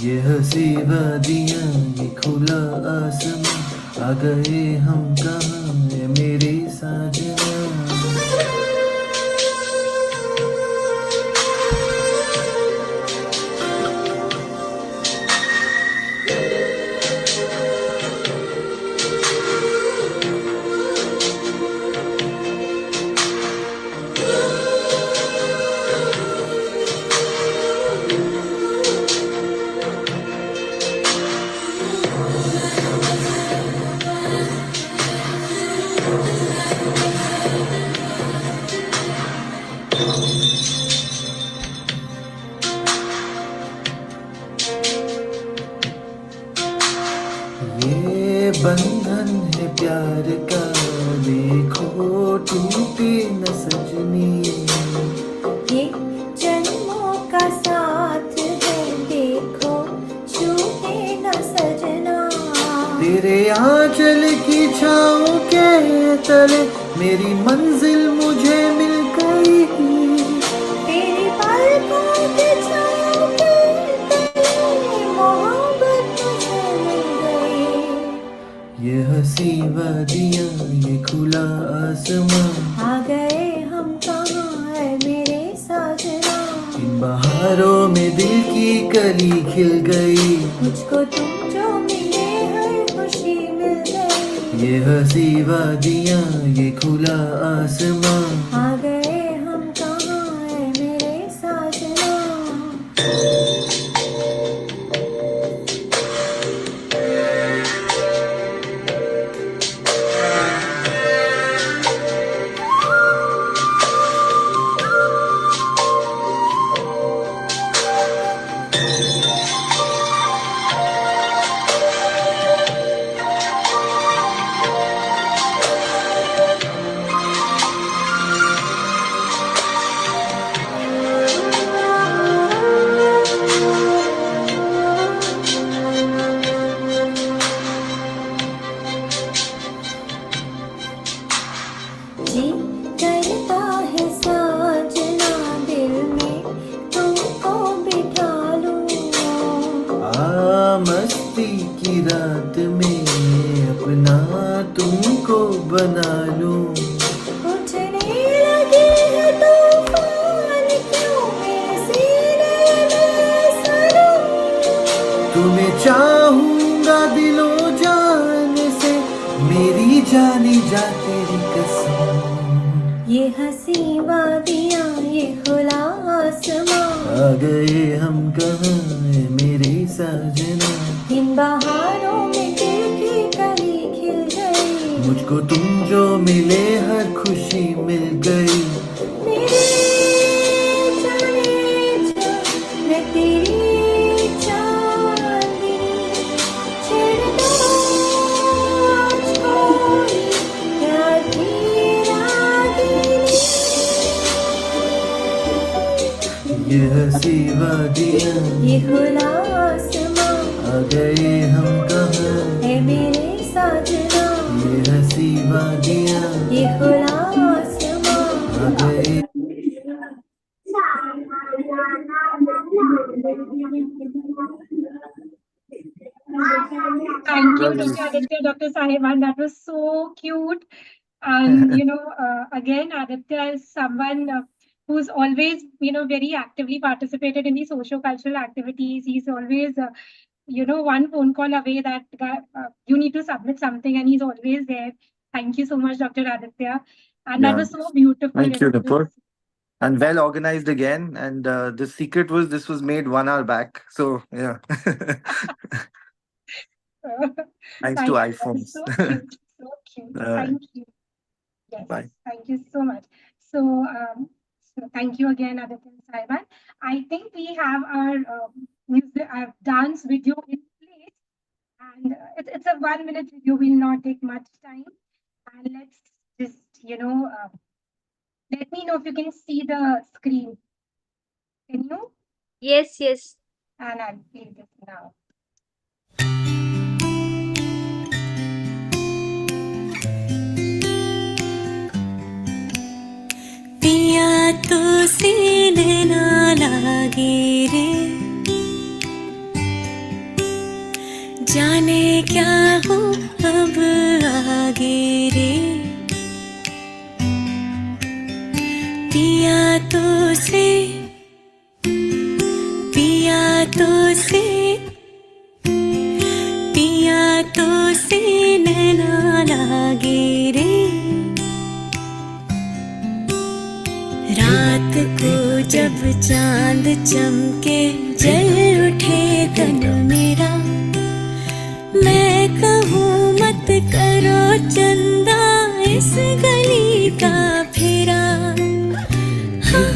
ये हंसी वादियाँ ये खुला आसमां आ गए हम कहाँ है मेरे साजना ये बंधन है प्यार का देखो टूटे न सजनी ये जन्मों का साथ है देखो छूटे न सजना तेरे आंचल की छाँव के तले मेरी मंजिल मुझे मिल गई तेरी पलकों के छाँव के तले मोहब्बत मुझे मिल गई ये हंसी वादियाँ ये खुला आसमां आ गए हम कहाँ है मेरे साजना इन बहारों में दिल की कली खिल गई मुझको तुम जो मिले हर खुशी मिल गई ये हंसी वादियाँ ये खुला आसमां आ गए हम कहाँ है मेरे साजना दोस्ती की रात में अपना तुमको बना लूं। उठने लगे हैं तूफान क्यों मेरे सीने में सनम। तुम्हें चाहूंगा दिलो जान से, मेरी जानी जा तेरी कसम। ये हंसी वादियाँ ये खुला आसमां, आ गए हम कहाँ है मेरे सजना। इन बहारों में दिल की कली खिल गई। मुझको तुम जो मिले हर खुशी मिल गई। मेरे जाने जा मैं तेरी चांदनी, छेड़ दो आज कोई प्यार की रागनी। ये हंसी वादियाँ ये खुला आसमां, आ गए हम कहाँ है मेरे साजना। ये हंसी वादियाँ ये खुला आसमां, आ गए। Thank you, Dr. Aditya, Dr. Sahiban. That was so cute. And, again, Aditya is someone who's always, very actively participated in the socio-cultural activities. He's always, one phone call away that you need to submit something, and he's always there. Thank you so much, Dr. Aditya. And that Yeah. was so beautiful. Thank you, Nupur. And well organized again. And the secret was this was made 1 hour back. So yeah. Thanks Thank to you. That was iPhones. so cute. So cute. Thank you. Yes, Bye. thank you so much. So, thank you again, Aditya and Saiban. I think we have our music, our dance video in place, and it's a 1 minute video. Will not take much time, and let's just let me know if you can see the screen. Can you? Yes, yes. And I'll play this now. पिया तो सीने ना लागे रे, जाने क्या हो अब आगे रे। पिया तो से पिया तो से पिया तो सीने ना लागे रे। रात को जब चांद चमके जल उठे तन मेरा, मैं कहूँ मत करो चंदा इस गली का फेरा। हाँ,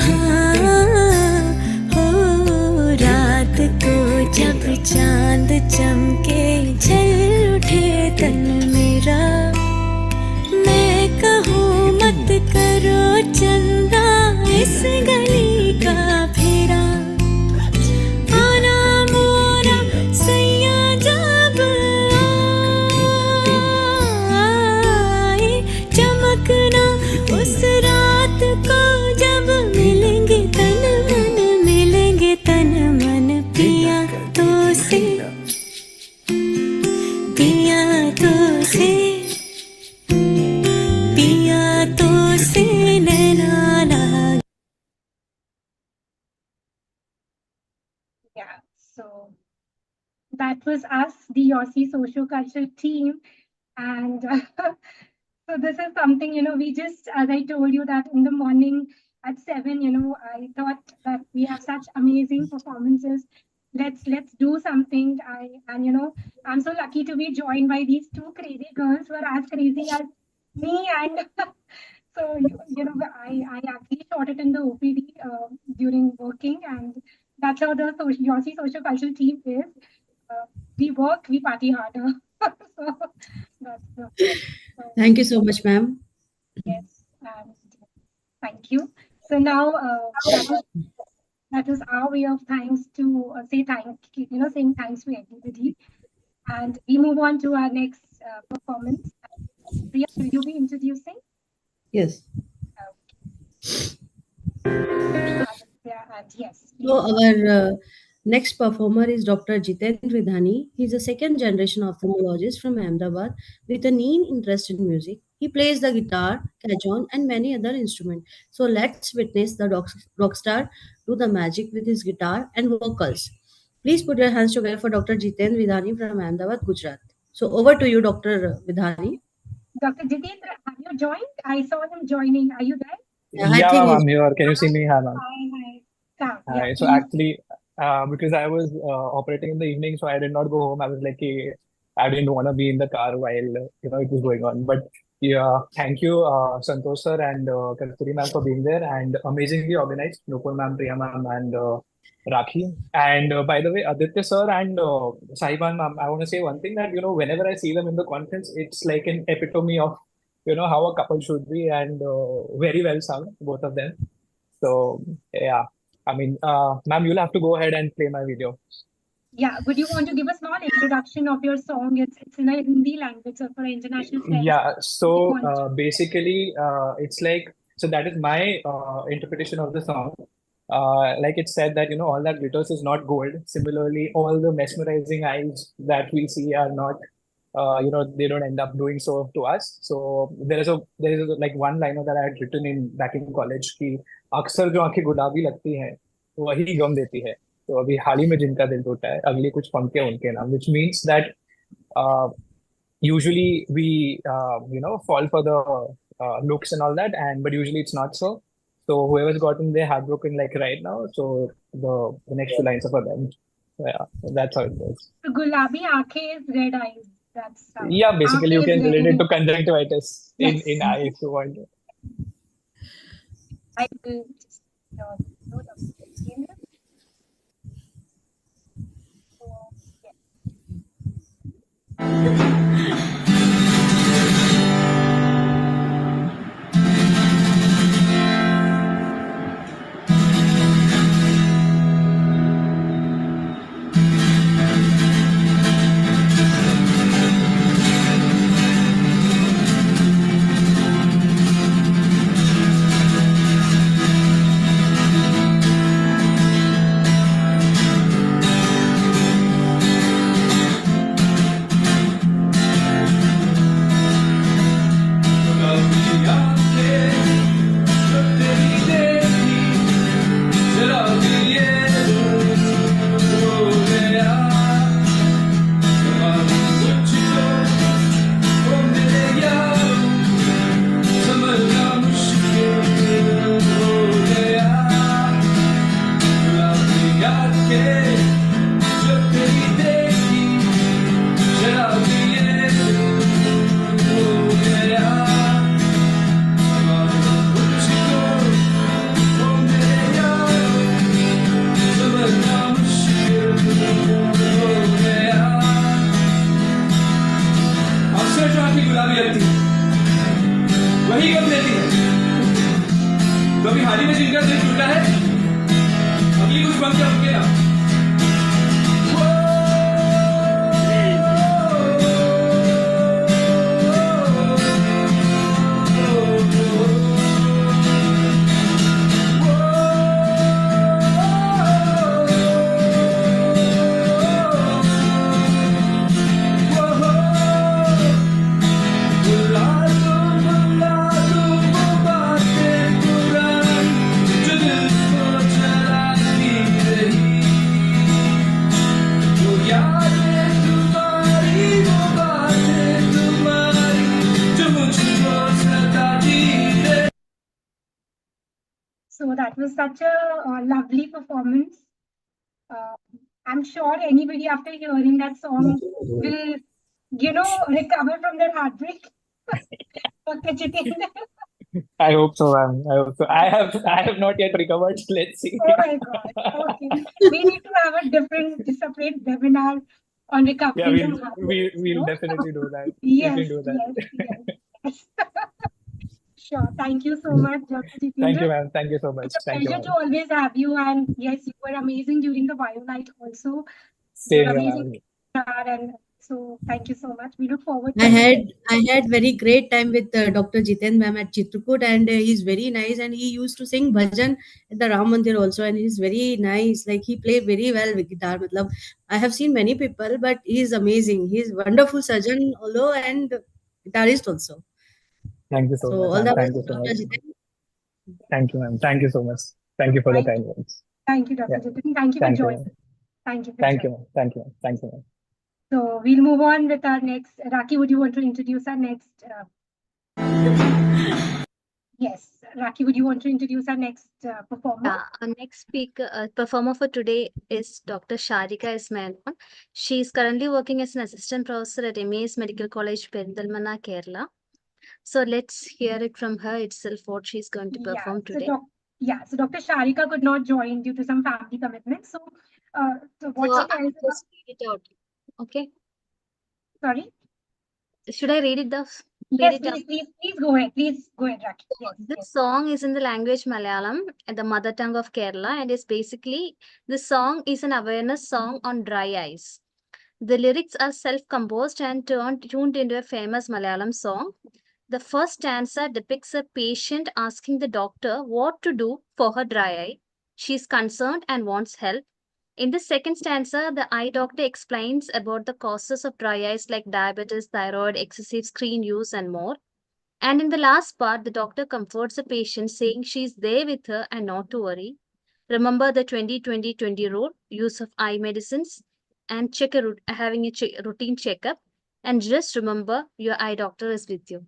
हाँ, हो रात को जब चांद चमके जल उठे तन मेरा, मैं कहूँ मत करो चंदा इस गली का फेरा। आना मोरा सैया जब आए, चमकना उस रात को जब मिलेंगे तन मन, मिलेंगे तन मन। पिया तो से पिया तो से पिया तो से नैना लागे। Yeah, so that was us, the YOSI socio-cultural team. And so this is something, we just, as I told you that in the morning at 7, I thought that we have such amazing performances. Let's do something. I'm so lucky to be joined by these two crazy girls who are as crazy as me. And so, I actually taught it in the OPD during working, and that's how the YOSI socio-cultural team is. We work, we party harder. So that's the. Thank you so much, ma'am. Yes, and thank you. So now that is our way of thanks to say saying thanks to everybody. And we move on to our next performance. Priya, will you be introducing? Yes. Yeah, and yes. So our Next performer is Dr. Jiten Vidhani. He is a second generation ophthalmologist from Ahmedabad with a keen interest in music. He plays the guitar, cajon, and many other instruments. So let's witness the rock star do the magic with his guitar and vocals. Please put your hands together for Dr. Jiten Vidhani from Ahmedabad, Gujarat. So over to you, Dr. Vidhani. Dr. Jitendra, have you joined? I saw him joining. Are you there? Yeah, I Yeah, think ma'am, he's I'm here. Can you see me? Hi, ma'am. Hi. Yeah, Hi. So please. actually, because I was operating in the evening, so I did not go home. I was like, I didn't want to be in the car while it was going on. But yeah, thank you, Santosh sir and Kasturi ma'am for being there and amazingly organized. Nupur ma'am, Priya ma'am, and Rakhi. And by the way, Aditya sir and Sahiban ma'am, I want to say one thing that whenever I see them in the conference, it's like an epitome of how a couple should be, and very well sung, both of them. So yeah, I mean, ma'am, you'll have to go ahead and play my video. Yeah, would you want to give a small introduction of your song? It's in a Hindi language, so for international friends. Yeah, if you so want to. basically, it's like, so that is my interpretation of the song. Like it said that, all that glitters is not gold. Similarly, all the mesmerizing eyes that we see are not, they don't end up doing so to us. So there is like one liner that I had written in back in college कि अक्सर जो आंखें गुलाबी लगती हैं वही गम देती है. तो अभी हाल ही में जिनका दिल टूटा है अगली कुछ पंखे उनके नाम, which means that usually we fall for the looks and all that, but usually it's not so. So whoever's gotten their heart broken like right now, so the next two lines are for them. So, yeah, that's how it goes. So Gulabi Aakhe is red eyes. That's Yeah, basically you Aakhe is can relate red. it to conjunctivitis Yes. in eyes if you want. I will just know the Jitendra. So, yeah. अक्सर जो आंखें गुलाबी लगती है वही गम देती है. तो अभी हाल ही में जिनका दिल टूटा है अगली कुछ पंक्ति उनके नाम. So that was such a lovely performance. I'm sure anybody after hearing that song will, recover from their heartbreak. Dr. Jitendra. I hope so, ma'am. I hope so. I have not yet recovered. Let's see. Oh my God. Okay. We need to have a separate webinar on recovery Yeah, from heartbreak. we'll definitely do that. Yes, We can do that. yes. Sure. Thank you so much, Dr. Jitendra. Thank you, ma'am. Thank you so much. It's a Thank you, pleasure to ma'am. always have you. And yes, you were amazing during the bio night also. Same You're here, amazing ma'am. and So thank you so much. We look forward I to had very great time with Dr. Jiten ma'am at Chitrakoot, and he's very nice, and he used to sing bhajan at the Ram Mandir also, and he's very nice. Like he played very well with guitar. Matlab, I have seen many people, but he's amazing. He's wonderful surgeon, although and guitarist also. Thank you so So much, all ma'am. the Thank best, you so Dr. much. Jiten. Thank you, ma'am. Thank you so much. Thank you for the kind words. thank you, Dr. Yeah. Jitin. Thank you for Thank you, joining. ma'am. Thank you for Thank you, joining. ma'am. Thank you, ma'am. Thank you, ma'am. So we'll move on with our next. Raki, would you want to introduce our next? Yes, Raki, would you want to introduce our next performer? Yeah, our next speaker, performer for today is Dr. Sharika Ismail. She is currently working as an assistant professor at MAS Medical College, Perindalmana, Kerala. So let's hear it from her itself what she's going to perform today. So Dr. Sharika could not join due to some family commitments. So what So she tells I'll just read it out. Okay. Sorry? Should I read it out? Yes, please go ahead. Please go ahead, Raki. Yes, This song is in the language Malayalam, the mother tongue of Kerala, and is basically the song is an awareness song on dry eyes. The lyrics are self-composed and tuned into a famous Malayalam song. The first stanza depicts a patient asking the doctor what to do for her dry eye. She is concerned and wants help. In the second stanza, the eye doctor explains about the causes of dry eyes like diabetes, thyroid, excessive screen use, and more. And in the last part, the doctor comforts the patient, saying she's there with her and not to worry. Remember the 20-20-20 rule, use of eye medicines, and having a routine checkup. And just remember, your eye doctor is with you.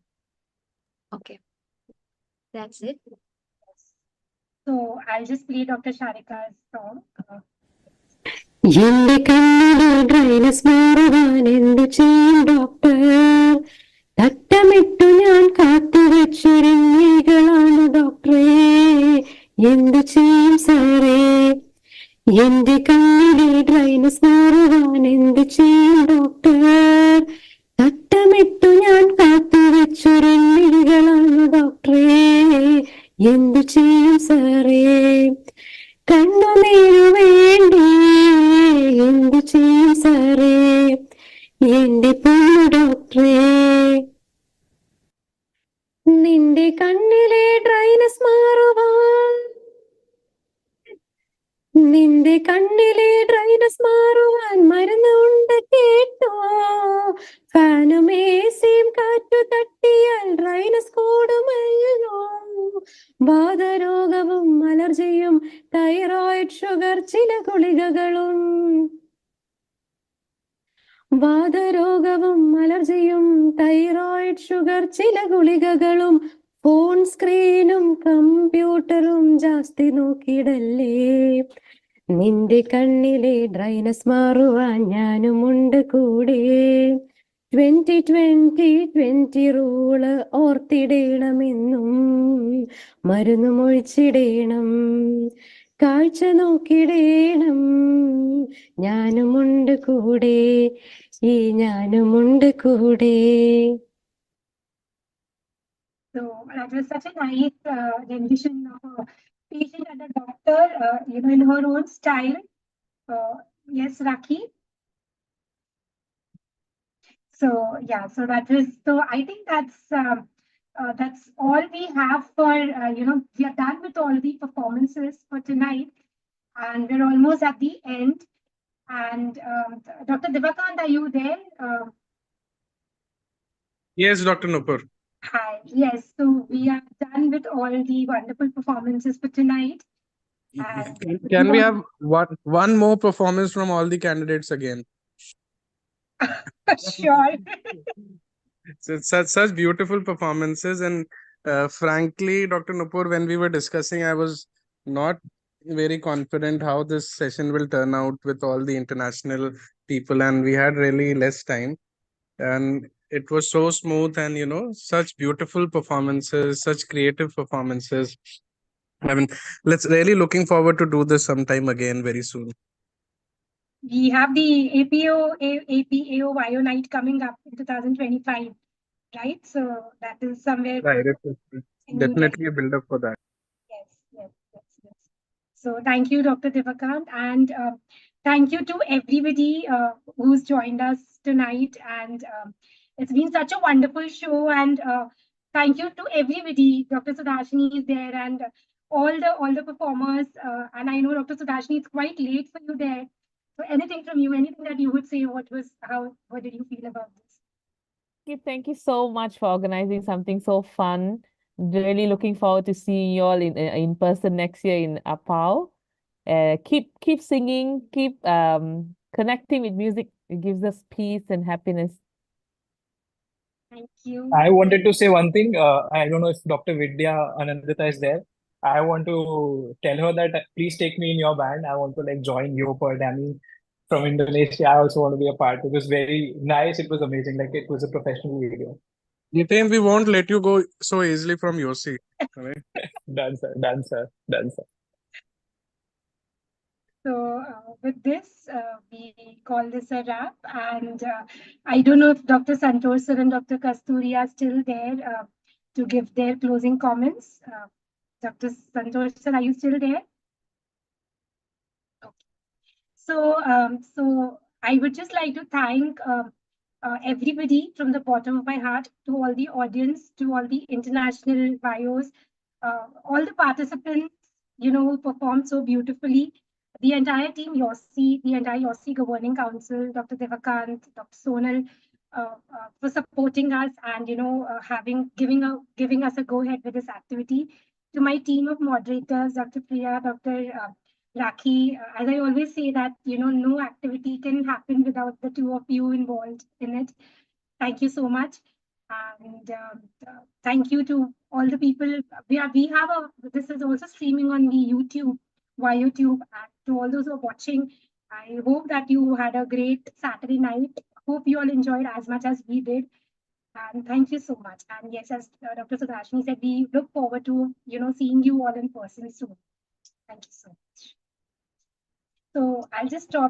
Okay, that's it. So I'll just play Dr. Sharika's song. എന്റെ കണ്ണിലെ dryness മാറുവാൻ എന്തു ചെയ്യും doctor? തട്ടമിട്ടു ഞാൻ കാത്തുവച്ചൊരിഞ്ഞികളാണ് ഡോക്ടറെ, എന്തു ചെയ്യും സാറേ? എന്റെ കണ്ണിലെ ഡ്രൈനസ് മാറുവാൻ എന്തു ചെയ്യും ഡോക്ടർ? തട്ടമിട്ടു ഞാൻ കാത്തുവച്ചൊരിഞ്ഞികളാണ് ഡോക്ടറെ, എന്തു ചെയ്യും സാറേ? കണ്ണുനീരു വേണ്ടി എന്തു ചെയ്യും സാറേ, എന്റെ പൊന്നു ഡോക്ടറെ? നിന്റെ കണ്ണിലെ ഡ്രൈനസ് മാറുവാൻ, നിന്റെ കണ്ണിലെ ഡ്രൈനസ് മാറുവാൻ മരുന്നുണ്ട് കേട്ടോ. ഫാനും ഏസിയും കാറ്റു തട്ടിയാൽ ഡ്രൈനസ് കൂടുമല്ലോ. വാതരോഗവും അലർജിയും തൈറോയിഡ് ഷുഗർ ചില ഗുളികകളും. വാതരോഗവും അലർജിയും തൈറോയിഡ് ഷുഗർ ചില ഗുളികകളും. ഫോൺ സ്ക്രീനും കമ്പ്യൂട്ടറും ജാസ്തി നോക്കിയിടല്ലേ. നിന്റെ കണ്ണിലെ ഡ്രൈനസ് മാറുവാൻ ഞാനുമുണ്ട് കൂടെ. 20-20-20 റൂള് ഓർത്തിടേണമെന്നും മരുന്നുമൊഴിച്ചിടേണം. കാഴ്ച നോക്കിടേണം, ഞാനുമുണ്ട് കൂടെ, ഈ ഞാനുമുണ്ട് കൂടെ. So that was such a nice rendition of a patient and a doctor, in her own style. Yes, Raki. So yeah, so that is. So I think that's all we have for we are done with all the performances for tonight, and we're almost at the end. And Dr. Divakant, are you there? Yes, Dr. Nupur. Hi. Yes. So we are done with all the wonderful performances for tonight. And Can we have one more performance from all the candidates again? Sure. So it's such beautiful performances, and frankly, Dr. Nupur, when we were discussing, I was not very confident how this session will turn out with all the international people, and we had really less time. And it was so smooth, and such beautiful performances, such creative performances. I mean, let's really looking forward to do this sometime again very soon. We have the APAO night coming up in 2025, right? So that is somewhere. Right. It's definitely a build up for that. Yes. So thank you, Dr. Divakant, and thank you to everybody who's joined us tonight. And it's been such a wonderful show. And thank you to everybody. Dr. Sudashini is there, and all the performers. And I know, Dr. Sudashini, it's quite late for you there. So anything from you, anything that you would say, what did you feel about this? Thank you so much for organizing something so fun. Really looking forward to seeing you all in person next year in Apau. Keep singing, keep connecting with music. It gives us peace and happiness. Thank you. I wanted to say one thing. I don't know if Dr. Vidya Anandita is there. I want to tell her that please take me in your band. I want to like join Yopa Dami from Indonesia. I also want to be a part. It was very nice. It was amazing. Like it was a professional video. Nitin, we won't let you go so easily from YOSI. Right? Done, sir. Done, sir. Done, sir. So with this, we call this a wrap. And I don't know if Dr. Santosh sir and Dr. Kasturi are still there to give their closing comments. Dr. Santosh sir, are you still there? Okay. So I would just like to thank everybody from the bottom of my heart, to all the audience, to all the international bios, all the participants, who performed so beautifully. The entire team YOSI, the entire YOSI Governing Council, Dr. Devakant, Dr. Sonal, for supporting us and giving us a go ahead with this activity. To my team of moderators, Dr. Priya, Dr. Rakhi, as I always say that no activity can happen without the two of you involved in it. Thank you so much. And thank you to all the people. This is also streaming on the YouTube, YouTube. And to all those who are watching, I hope that you had a great Saturday night. Hope you all enjoyed as much as we did. And thank you so much. And yes, as Dr. Sudashini said, we look forward to seeing you all in person soon. Thank you so much. So I'll just stop